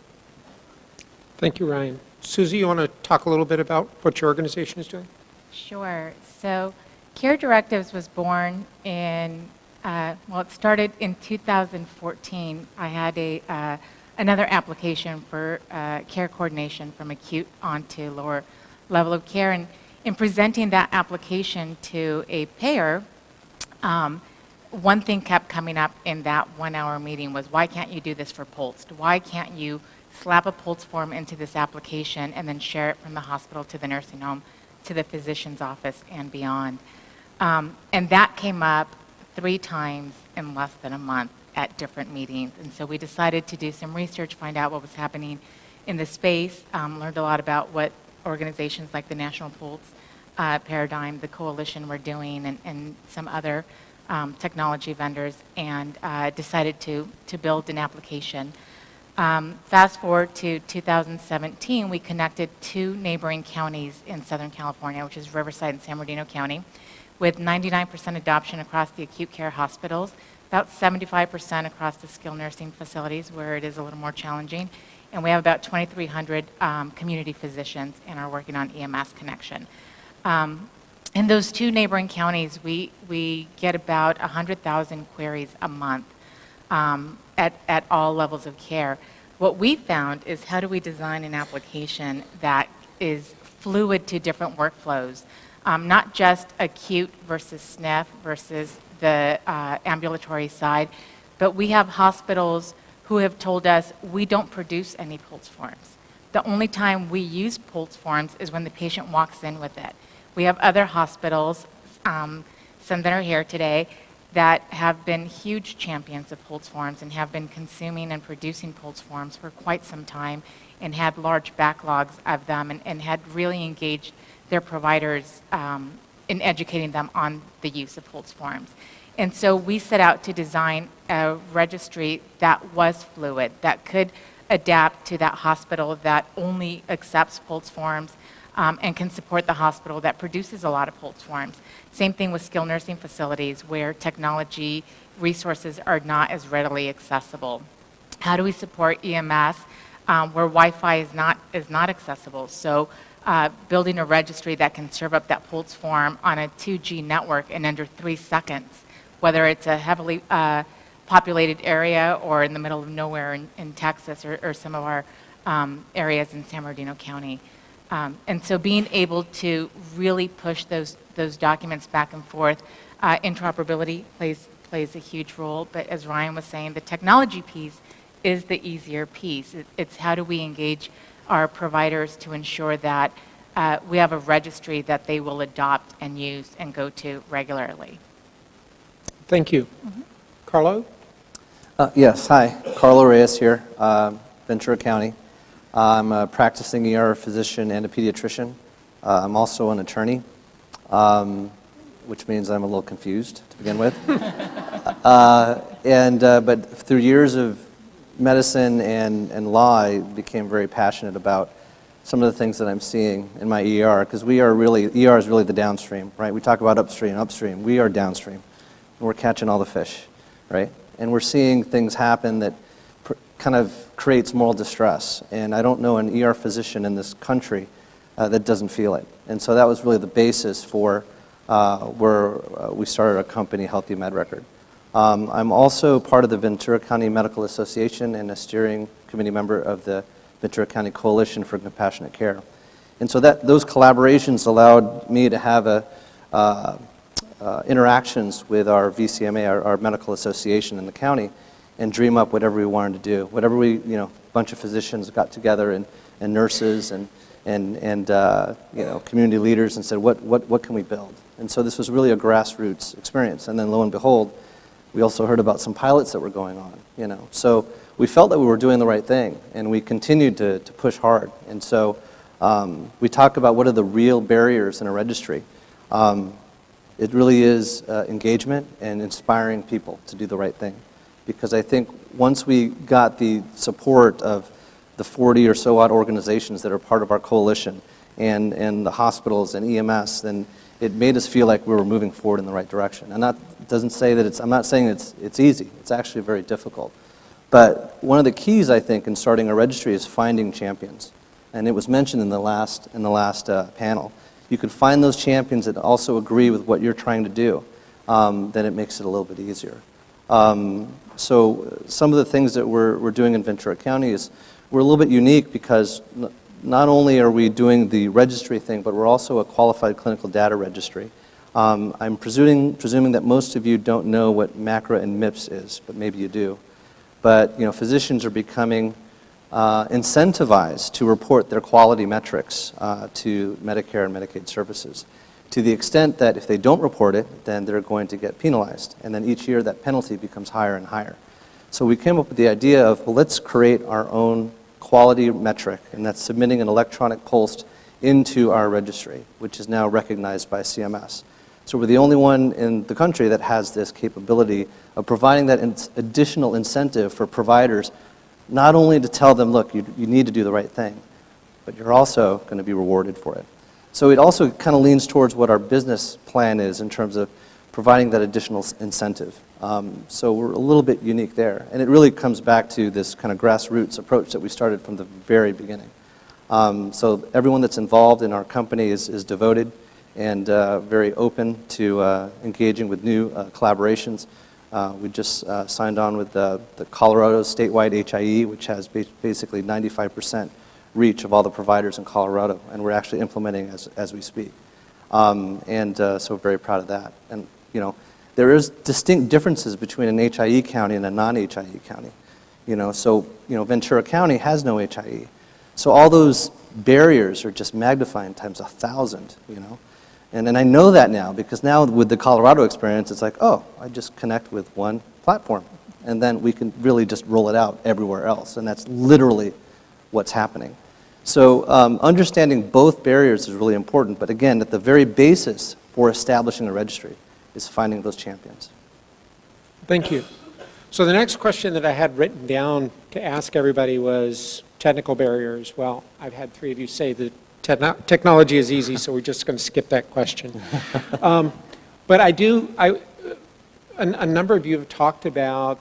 Thank you, Ryan. Susie, you want to talk a little bit about what your organization is doing? Sure. So Care Directives was born in, it started in 2014. I had another application for care coordination from acute onto lower level of care. And in presenting that application to a payer, one thing kept coming up in that 1-hour meeting was, why can't you do this for POLST? Why can't you slap a POLST form into this application and then share it from the hospital to the nursing home, to the physician's office and beyond? And that came up 3 times in less than a month at different meetings. And so we decided to do some research, find out what was happening in the space, learned a lot about what organizations like the National POLST Paradigm, the Coalition were doing, and some other technology vendors, and decided to build an application. Fast forward to 2017, we connected 2 neighboring counties in Southern California, which is Riverside and San Bernardino County, with 99% adoption across the acute care hospitals, about 75% across the skilled nursing facilities where it is a little more challenging, and we have about 2,300 community physicians and are working on EMS connection. In those 2 neighboring counties, we get about 100,000 queries a month at all levels of care. What we found is, how do we design an application that is fluid to different workflows, not just acute versus SNF versus the ambulatory side, but we have hospitals who have told us we don't produce any POLST forms. The only time we use POLST forms is when the patient walks in with it. We have other hospitals, some that are here today, that have been huge champions of POLST forms and have been consuming and producing POLST forms for quite some time and had large backlogs of them and had really engaged their providers in educating them on the use of POLST forms. And so we set out to design a registry that was fluid, that could adapt to that hospital that only accepts POLST forms and can support the hospital that produces a lot of POLST forms. Same thing with skilled nursing facilities, where technology resources are not as readily accessible. How do we support EMS where Wi-Fi is not accessible? So building a registry that can serve up that POLST form on a 2G network in under 3 seconds, whether it's a heavily populated area or in the middle of nowhere in Texas or some of our areas in San Bernardino County. And so being able to really push those documents back and forth, interoperability plays a huge role. But as Ryan was saying, the technology piece is the easier piece. It's how do we engage our providers to ensure that we have a registry that they will adopt and use and go to regularly. Thank you. Carlo? Yes, hi. Karla Reyes here, Ventura County. I'm a practicing ER physician and a pediatrician. I'm also an attorney, which means I'm a little confused to begin with. But through years of medicine and law, I became very passionate about some of the things that I'm seeing in my ER, because ER is really the downstream, right? We talk about upstream. We are downstream, and we're catching all the fish, right? And we're seeing things happen that kind of creates moral distress. And I don't know an ER physician in this country that doesn't feel it. And so that was really the basis for where we started our company, Healthy Med Record. I'm also part of the Ventura County Medical Association and a steering committee member of the Ventura County Coalition for Compassionate Care. And so those collaborations allowed me to have interactions with our VCMA, our medical association in the county, and dream up whatever we wanted to do. Whatever we, a bunch of physicians got together and nurses and community leaders and said, what can we build? And so this was really a grassroots experience. And then lo and behold, we also heard about some pilots that were going on, So we felt that we were doing the right thing, and we continued to push hard. And so we talk about what are the real barriers in a registry. It really is engagement and inspiring people to do the right thing. Because I think once we got the support of the 40 or so odd organizations that are part of our coalition and the hospitals and EMS, then it made us feel like we were moving forward in the right direction. And that doesn't say that I'm not saying it's easy. It's actually very difficult. But one of the keys, I think, in starting a registry is finding champions. And it was mentioned in the last panel. You could find those champions that also agree with what you're trying to do, then it makes it a little bit easier. So some of the things that we're doing in Ventura County is we're a little bit unique because not only are we doing the registry thing, but we're also a qualified clinical data registry. I'm presuming that most of you don't know what MACRA and MIPS is, but maybe you do. But physicians are becoming incentivized to report their quality metrics to Medicare and Medicaid services, to the extent that if they don't report it, then they're going to get penalized. And then each year that penalty becomes higher and higher. So we came up with the idea of, well, let's create our own quality metric, and that's submitting an electronic POLST into our registry, which is now recognized by CMS. So we're the only one in the country that has this capability of providing that additional incentive for providers, not only to tell them, look, you need to do the right thing, but you're also going to be rewarded for it. So it also kind of leans towards what our business plan is in terms of providing that additional incentive. So we're a little bit unique there. And it really comes back to this kind of grassroots approach that we started from the very beginning. So everyone that's involved in our company is devoted and very open to engaging with new collaborations. We just signed on with the Colorado statewide HIE, which has basically 95% reach of all the providers in Colorado, and we're actually implementing as we speak. So very proud of that. And there is distinct differences between an HIE county and a non-HIE county. So Ventura County has no HIE. So all those barriers are just magnifying times 1,000, And I know that now, because now with the Colorado experience, it's like, oh, I just connect with one platform, and then we can really just roll it out everywhere else, and that's literally what's happening. So understanding both barriers is really important, but again, at the very basis for establishing a registry is finding those champions. Thank you. So the next question that I had written down to ask everybody was technical barriers. Well, I've had three of you say that technology is easy, so we're just going to skip that question. But A number of you have talked about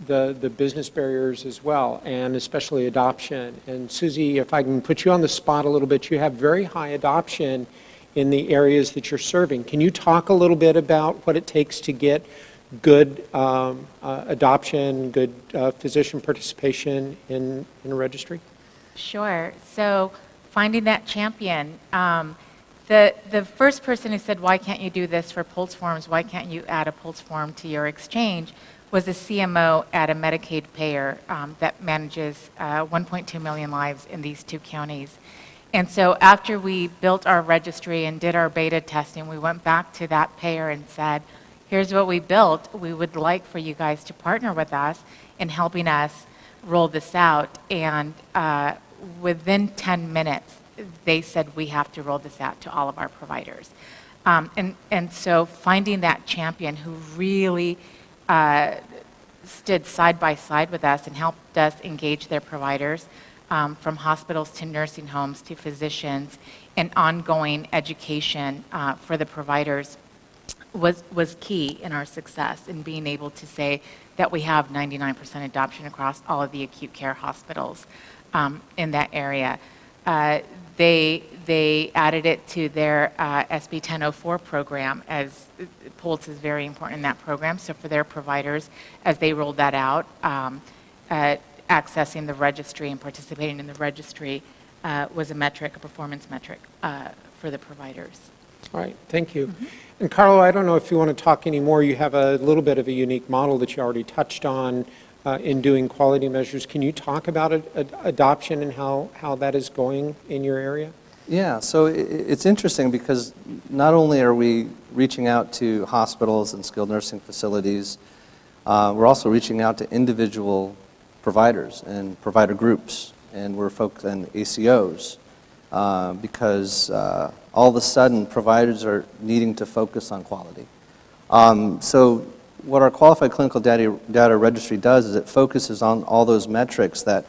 the business barriers as well, and especially adoption. And Susie, if I can put you on the spot a little bit, you have very high adoption in the areas that you're serving. Can you talk a little bit about what it takes to get good adoption, good physician participation in a registry? Sure. So finding that champion. The first person who said, why can't you do this for POLST forms? Why can't you add a POLST form to your exchange? Was a CMO at a Medicaid payer that manages 1.2 million lives in these 2 counties. And so after we built our registry and did our beta testing, we went back to that payer and said, here's what we built. We would like for you guys to partner with us in helping us roll this out. And within 10 minutes, they said we have to roll this out to all of our providers. And so finding that champion who really stood side by side with us and helped us engage their providers, from hospitals to nursing homes to physicians, and ongoing education for the providers was key in our success in being able to say that we have 99% adoption across all of the acute care hospitals in that area. They added it to their SB 1004 program, as POLST is very important in that program. So for their providers, as they rolled that out, accessing the registry and participating in the registry was a metric, a performance metric for the providers. All right, thank you. And Karla, I don't know if you want to talk anymore. You have a little bit of a unique model that you already touched on in doing quality measures. Can you talk about adoption and how that is going in your area? Yeah, so it's interesting because not only are we reaching out to hospitals and skilled nursing facilities, we're also reaching out to individual providers and provider groups, and we're focused on ACOs because all of a sudden providers are needing to focus on quality. So what our Qualified Clinical Data Registry does is it focuses on all those metrics that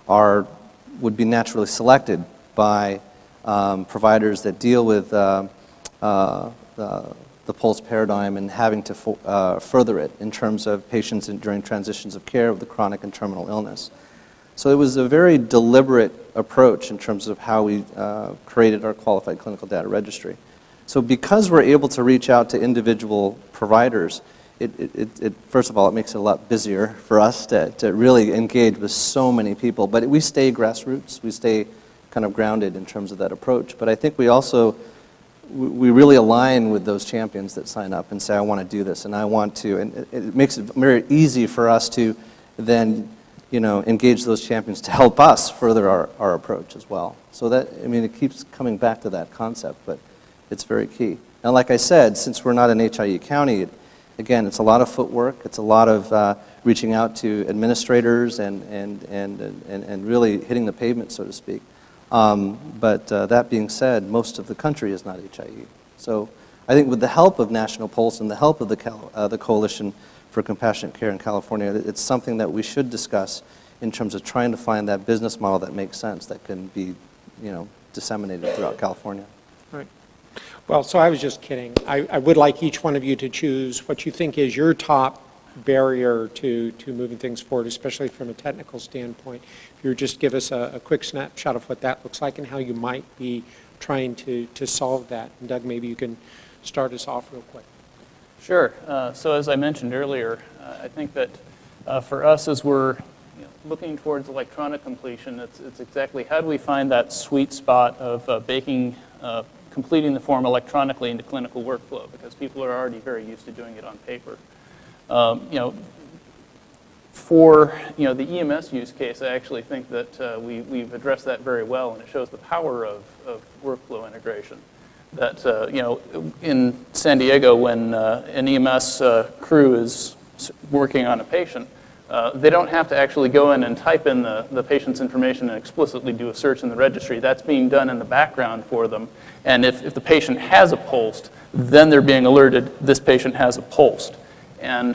would be naturally selected by providers that deal with the POLST paradigm and having to further it in terms of patients during transitions of care with the chronic and terminal illness. So it was a very deliberate approach in terms of how we created our Qualified Clinical Data Registry. So because we're able to reach out to individual providers, first of all, it makes it a lot busier for us to really engage with so many people. But we stay grassroots. We stay kind of grounded in terms of that approach. But I think we really align with those champions that sign up and say, I want to do this, and I want to. And it makes it very easy for us to then, engage those champions to help us further our approach as well. So that, it keeps coming back to that concept, but it's very key. And like I said, since we're not an HIE county, again, it's a lot of footwork. It's a lot of reaching out to administrators and really hitting the pavement, so to speak. But that being said, most of the country is not HIE. So I think with the help of National POLST and the help of the Coalition for Compassionate Care in California, it's something that we should discuss in terms of trying to find that business model that makes sense, that can be, disseminated throughout California. Right. Well, so I was just kidding. I would like each one of you to choose what you think is your top barrier to moving things forward, especially from a technical standpoint. If you would just give us a quick snapshot of what that looks like and how you might be trying to solve that. And Doug, maybe you can start us off real quick. Sure. So as I mentioned earlier, I think that for us as we're looking towards electronic completion, it's exactly how do we find that sweet spot of completing the form electronically into clinical workflow, because people are already very used to doing it on paper. For the EMS use case, I actually think that we've addressed that very well, and it shows the power of workflow integration. That in San Diego, when an EMS crew is working on a patient, they don't have to actually go in and type in the patient's information and explicitly do a search in the registry. That's being done in the background for them. And if the patient has a POLST, then they're being alerted this patient has a POLST. And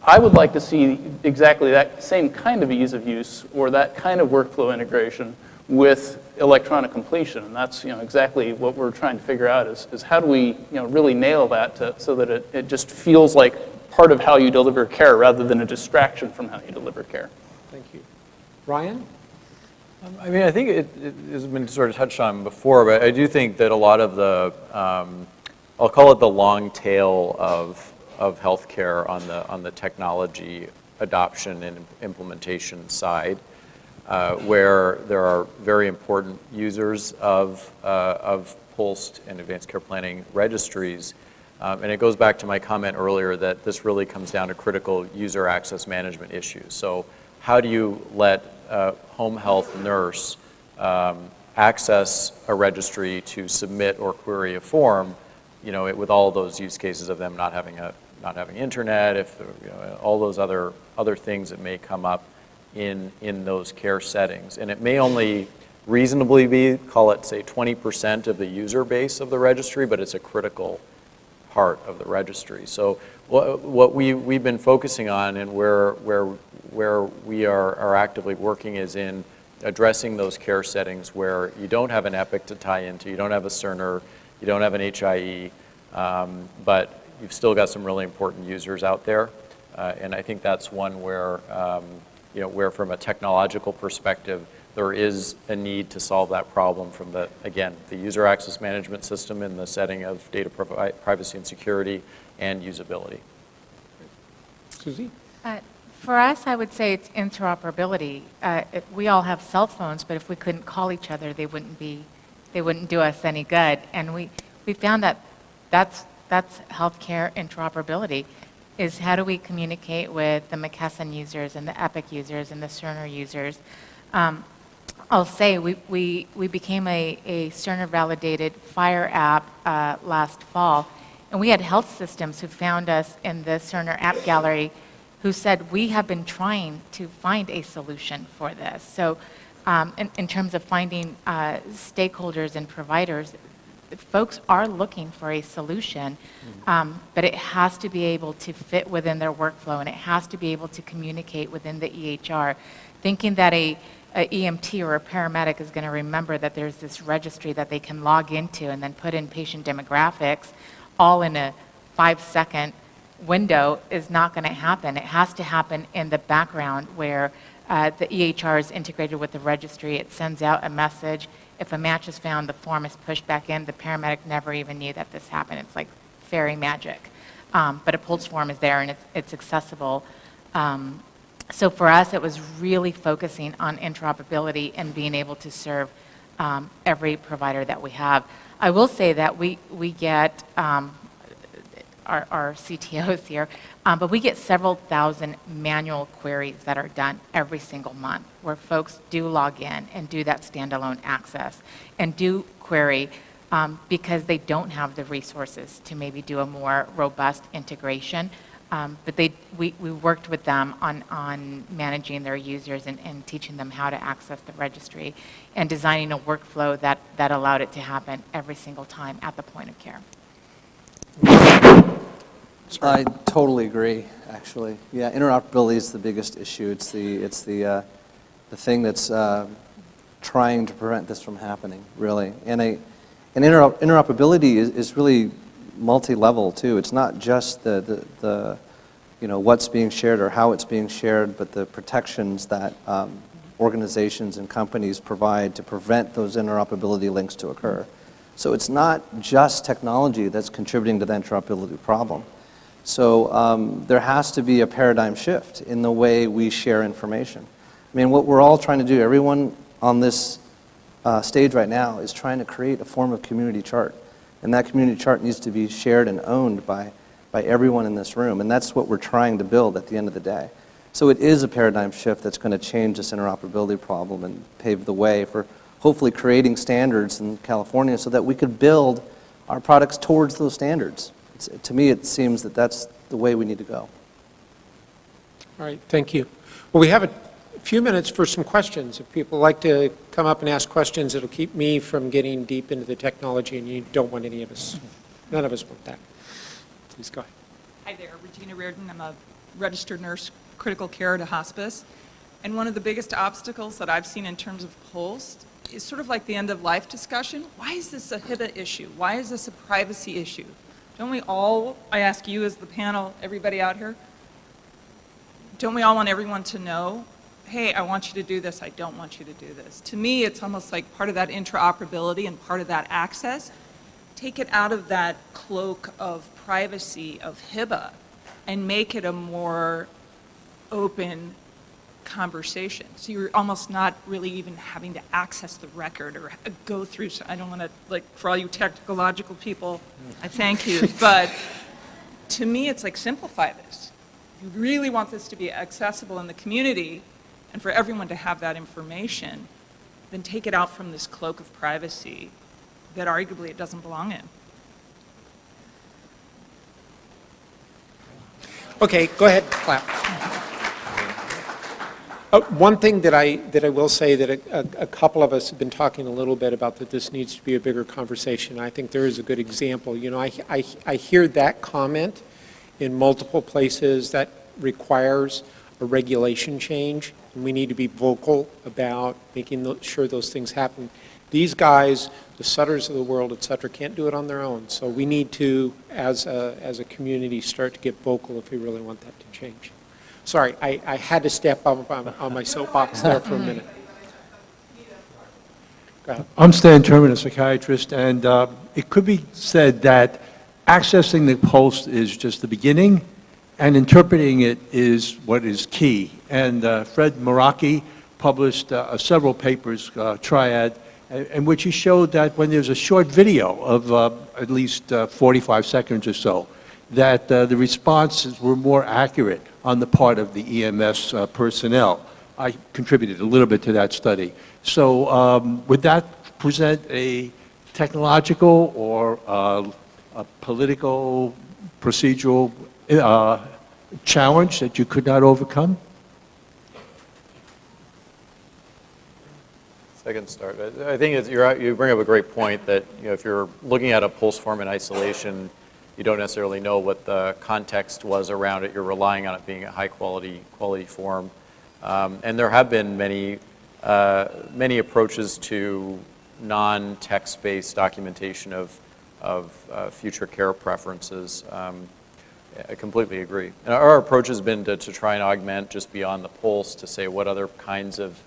I would like to see exactly that same kind of ease of use or that kind of workflow integration with electronic completion. And that's exactly what we're trying to figure out is how do we really nail that so that it just feels like part of how you deliver care rather than a distraction from how you deliver care. Thank you. Ryan? I mean, I think it has been sort of touched on before, but I do think that a lot of the, I'll call it the long tail of healthcare on the technology adoption and implementation side, where there are very important users of POLST and advanced care planning registries. And it goes back to my comment earlier that this really comes down to critical user access management issues. So how do you let a home health nurse access a registry to submit or query a form, with all those use cases of them not having internet, if all those other things that may come up in those care settings. And it may only reasonably be, call it, say, 20% of the user base of the registry, but it's a critical part of the registry. So what we've been focusing on and where we are actively working is in addressing those care settings where you don't have an Epic to tie into, you don't have a Cerner, you don't have an HIE, but you've still got some really important users out there. And I think that's one where, where from a technological perspective, there is a need to solve that problem from the user access management system in the setting of data privacy and security and usability. Susie? For us, I would say it's interoperability. We all have cell phones, but if we couldn't call each other, they wouldn't do us any good. And we found that that's healthcare interoperability, is how do we communicate with the McKesson users and the Epic users and the Cerner users. I'll say we became a Cerner-validated FHIR app last fall, and we had health systems who found us in the Cerner app gallery who said, we have been trying to find a solution for this. So in terms of finding stakeholders and providers, folks are looking for a solution, but it has to be able to fit within their workflow, and it has to be able to communicate within the EHR. Thinking that a EMT or a paramedic is going to remember that there's this registry that they can log into and then put in patient demographics all in a 5-second window is not going to happen. It has to happen in the background where the EHR is integrated with the registry. It sends out a message. If a match is found, the form is pushed back in. The paramedic never even knew that this happened. It's like fairy magic. But a POLST form is there and it's accessible. So for us, it was really focusing on interoperability and being able to serve every provider that we have. I will say that we get our CTOs here, but we get several thousand manual queries that are done every single month where folks do log in and do that standalone access and do query because they don't have the resources to maybe do a more robust integration. But we worked with them on managing their users and teaching them how to access the registry and designing a workflow that allowed it to happen every single time at the point of care. I totally agree, actually. Yeah, interoperability is the biggest issue. It's the thing that's trying to prevent this from happening, really. And interoperability is really multi-level too. It's not just the what's being shared or how it's being shared, but the protections that organizations and companies provide to prevent those interoperability links to occur. So it's not just technology that's contributing to the interoperability problem. So there has to be a paradigm shift in the way we share information. I mean, what we're all trying to do, everyone on this stage right now is trying to create a form of community chart. And that community chart needs to be shared and owned by everyone in this room. And that's what we're trying to build at the end of the day. So it is a paradigm shift that's going to change this interoperability problem and pave the way for hopefully creating standards in California so that we could build our products towards those standards. To me, it seems that that's the way we need to go. All right, thank you. Well, we have a few minutes for some questions. If people like to come up and ask questions, it'll keep me from getting deep into the technology, and you don't want any of us, none of us want that. Please go ahead. Hi there, Regina Reardon. I'm a registered nurse, critical care to hospice. And one of the biggest obstacles that I've seen in terms of POLST is sort of like the end of life discussion. Why is this a HIPAA issue? Why is this a privacy issue? don't we all, I ask you as the panel, everybody out here, don't we all want everyone to know, hey, I want you to do this, I don't want you to do this? To me, it's almost like part of that interoperability and part of that access. Take it out of that cloak of privacy of HIPAA and make it a more open conversation. So you're almost not really even having to access the record or go through, I don't want to, like, for all you technological people, I thank you, but to me, it's like, simplify this. If you really want this to be accessible in the community and for everyone to have that information, then take it out from this cloak of privacy that arguably it doesn't belong in. Okay, go ahead, clap. One thing that I will say that a couple of us have been talking a little bit about, that this needs to be a bigger conversation. I think there is a good example. You know, I hear that comment in multiple places that requires a regulation change, and we need to be vocal about making sure those things happen. These guys, the Sutters of the world, et cetera, can't do it on their own. So we need to, as a community, start to get vocal if we really want that to change. Sorry, I had to step up on my soapbox there for a minute. Go ahead. I'm Stan Turman, a psychiatrist, and it could be said that accessing the POLST is just the beginning, and interpreting it is what is key. And Fred Meraki published several papers, Triad, in which he showed that when there's a short video of at least 45 seconds or so, that the responses were more accurate on the part of the EMS personnel. I contributed a little bit to that study. So would that present a technological or a political, procedural challenge that you could not overcome? I can start. I think you bring up a great point that, you know, if you're looking at a POLST form in isolation, you don't necessarily know what the context was around it. You're relying on it being a high quality form. And there have been many approaches to non-text-based documentation of future care preferences. I completely agree. And our approach has been to try and augment just beyond the POLST to say what other kinds of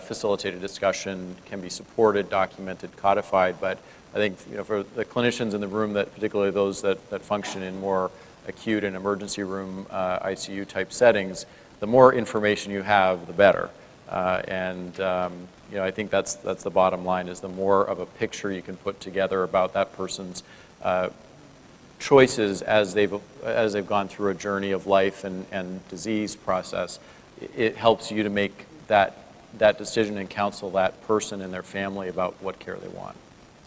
facilitated discussion can be supported, documented, codified. But I think, you know, for the clinicians in the room, that particularly those that function in more acute and emergency room ICU type settings, the more information you have, the better. You know, I think that's the bottom line, is the more of a picture you can put together about that person's choices as they've gone through a journey of life and disease process, it helps you to make that decision and counsel that person and their family about what care they want.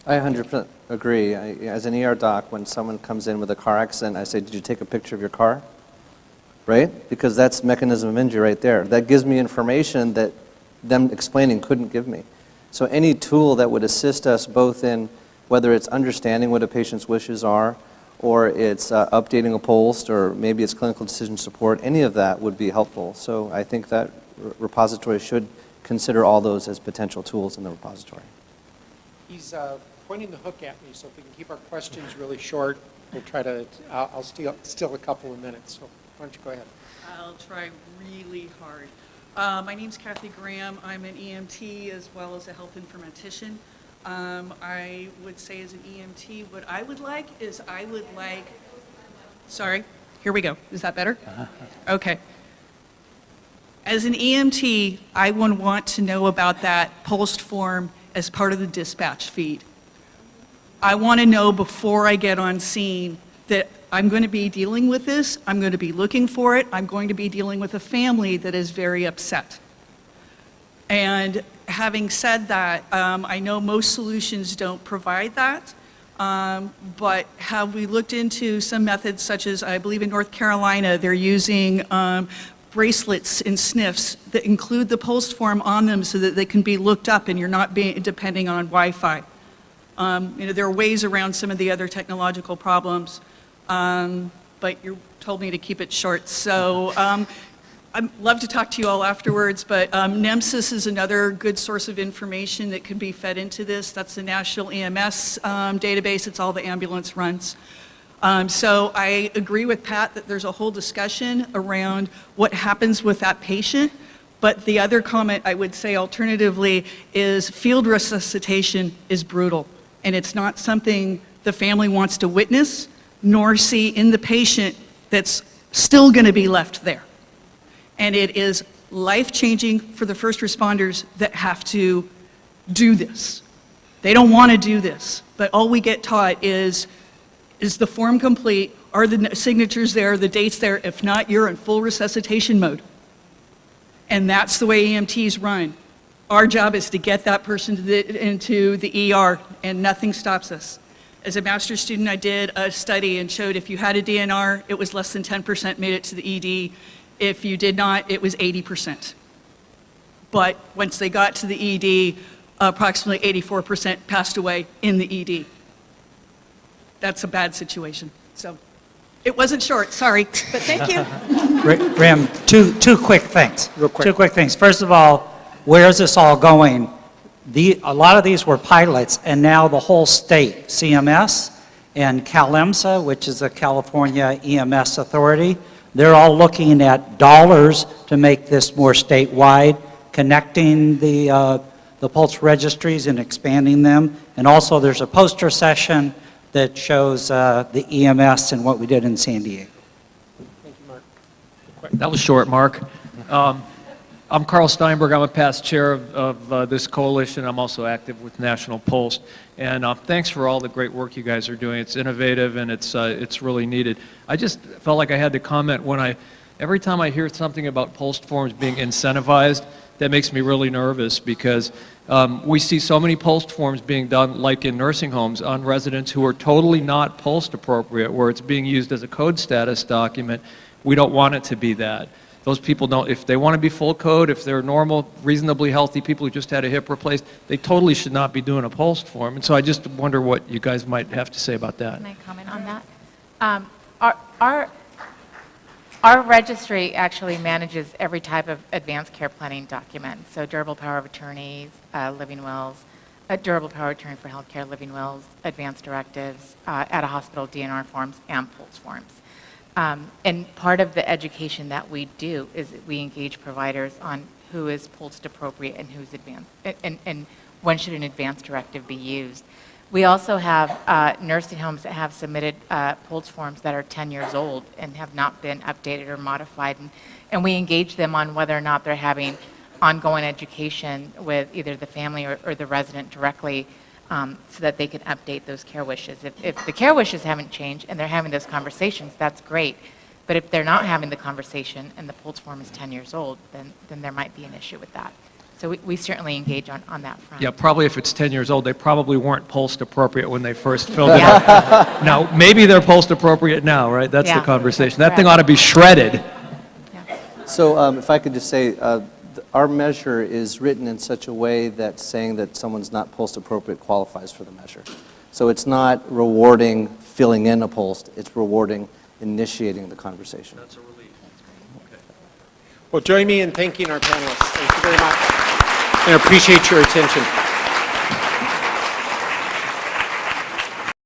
I 100% agree. As an ER doc, when someone comes in with a car accident, I say, did you take a picture of your car? Right? Because that's mechanism of injury right there. That gives me information that them explaining couldn't give me. So any tool that would assist us both in whether it's understanding what a patient's wishes are, or it's updating a POLST, or maybe it's clinical decision support, any of that would be helpful. So I think that repository should consider all those as potential tools in the repository. He's pointing the hook at me, so if we can keep our questions really short, we'll try to, I'll steal a couple of minutes. So why don't you go ahead? I'll try really hard. My name's Kathy Graham. I'm an EMT as well as a health informatician. I would say as an EMT, what I would like is sorry, here we go. Is that better? Okay. As an EMT, I would want to know about that POLST form as part of the dispatch feed. I want to know before I get on scene that I'm going to be dealing with this, I'm going to be looking for it, I'm going to be dealing with a family that is very upset. And having said that, I know most solutions don't provide that, but have we looked into some methods such as, I believe in North Carolina, they're using bracelets and sniffs that include the POLST form on them so that they can be looked up and you're not depending on Wi-Fi. You know, there are ways around some of the other technological problems, but you told me to keep it short. So I'd love to talk to you all afterwards, but NEMSIS is another good source of information that can be fed into this. That's the National EMS database. It's all the ambulance runs. So I agree with Pat that there's a whole discussion around what happens with that patient. But the other comment I would say alternatively is field resuscitation is brutal. And it's not something the family wants to witness nor see in the patient that's still going to be left there. And it is life-changing for the first responders that have to do this. They don't want to do this, but all we get taught is the form complete? Are the signatures there, the dates there? If not, you're in full resuscitation mode. And that's the way EMTs run. Our job is to get that person into the ER, and nothing stops us. As a master's student, I did a study and showed if you had a DNR, it was less than 10% made it to the ED. If you did not, it was 80%. But once they got to the ED, approximately 84% passed away in the ED. That's a bad situation. So it wasn't short, sorry, but thank you. Rim, two quick things. Real quick. Two quick things. First of all, where is this all going? A lot of these were pilots, and now the whole state, CMS and CalEMSA, which is a California EMS authority, they're all looking at dollars to make this more statewide, connecting the POLST registries and expanding them. And also there's a poster session that shows the EMS and what we did in San Diego. Thank you, Mark. That was short, Mark. I'm Carl Steinberg. I'm a past chair of this coalition. I'm also active with National POLST. And thanks for all the great work you guys are doing. It's innovative and it's really needed. I just felt like I had to comment every time I hear something about POLST forms being incentivized, that makes me really nervous because we see so many POLST forms being done like in nursing homes on residents who are totally not POLST appropriate, where it's being used as a code status document. We don't want it to be that. Those people don't, if they want to be full code, if they're normal, reasonably healthy people who just had a hip replaced, they totally should not be doing a POLST form. And so I just wonder what you guys might have to say about that. Can I comment on that? Our registry actually manages every type of advanced care planning document. So durable power of attorneys, living wills, a durable power of attorney for healthcare, living wills, advanced directives, at a hospital DNR forms, and POLST forms. And part of the education that we do is we engage providers on who is POLST appropriate and who's advanced, and when should an advanced directive be used. We also have nursing homes that have submitted POLST forms that are 10 years old and have not been updated or modified, and we engage them on whether or not they're having ongoing education with either the family or the resident directly, so that they can update those care wishes. If the care wishes haven't changed and they're having those conversations, that's great. But if they're not having the conversation and the POLST form is 10 years old, then there might be an issue with that. So we certainly engage on that front. Yeah, probably if it's 10 years old, they probably weren't POLST appropriate when they first filled it out. Now, maybe they're POLST appropriate now, right? That's the conversation. That thing ought to be shredded. So if I could just say, our measure is written in such a way that saying that someone's not POLST appropriate qualifies for the measure. So it's not rewarding filling in a POLST, it's rewarding initiating the conversation. That's a relief. Okay. Well, join me in thanking our panelists. Thank you very much. And appreciate your attention.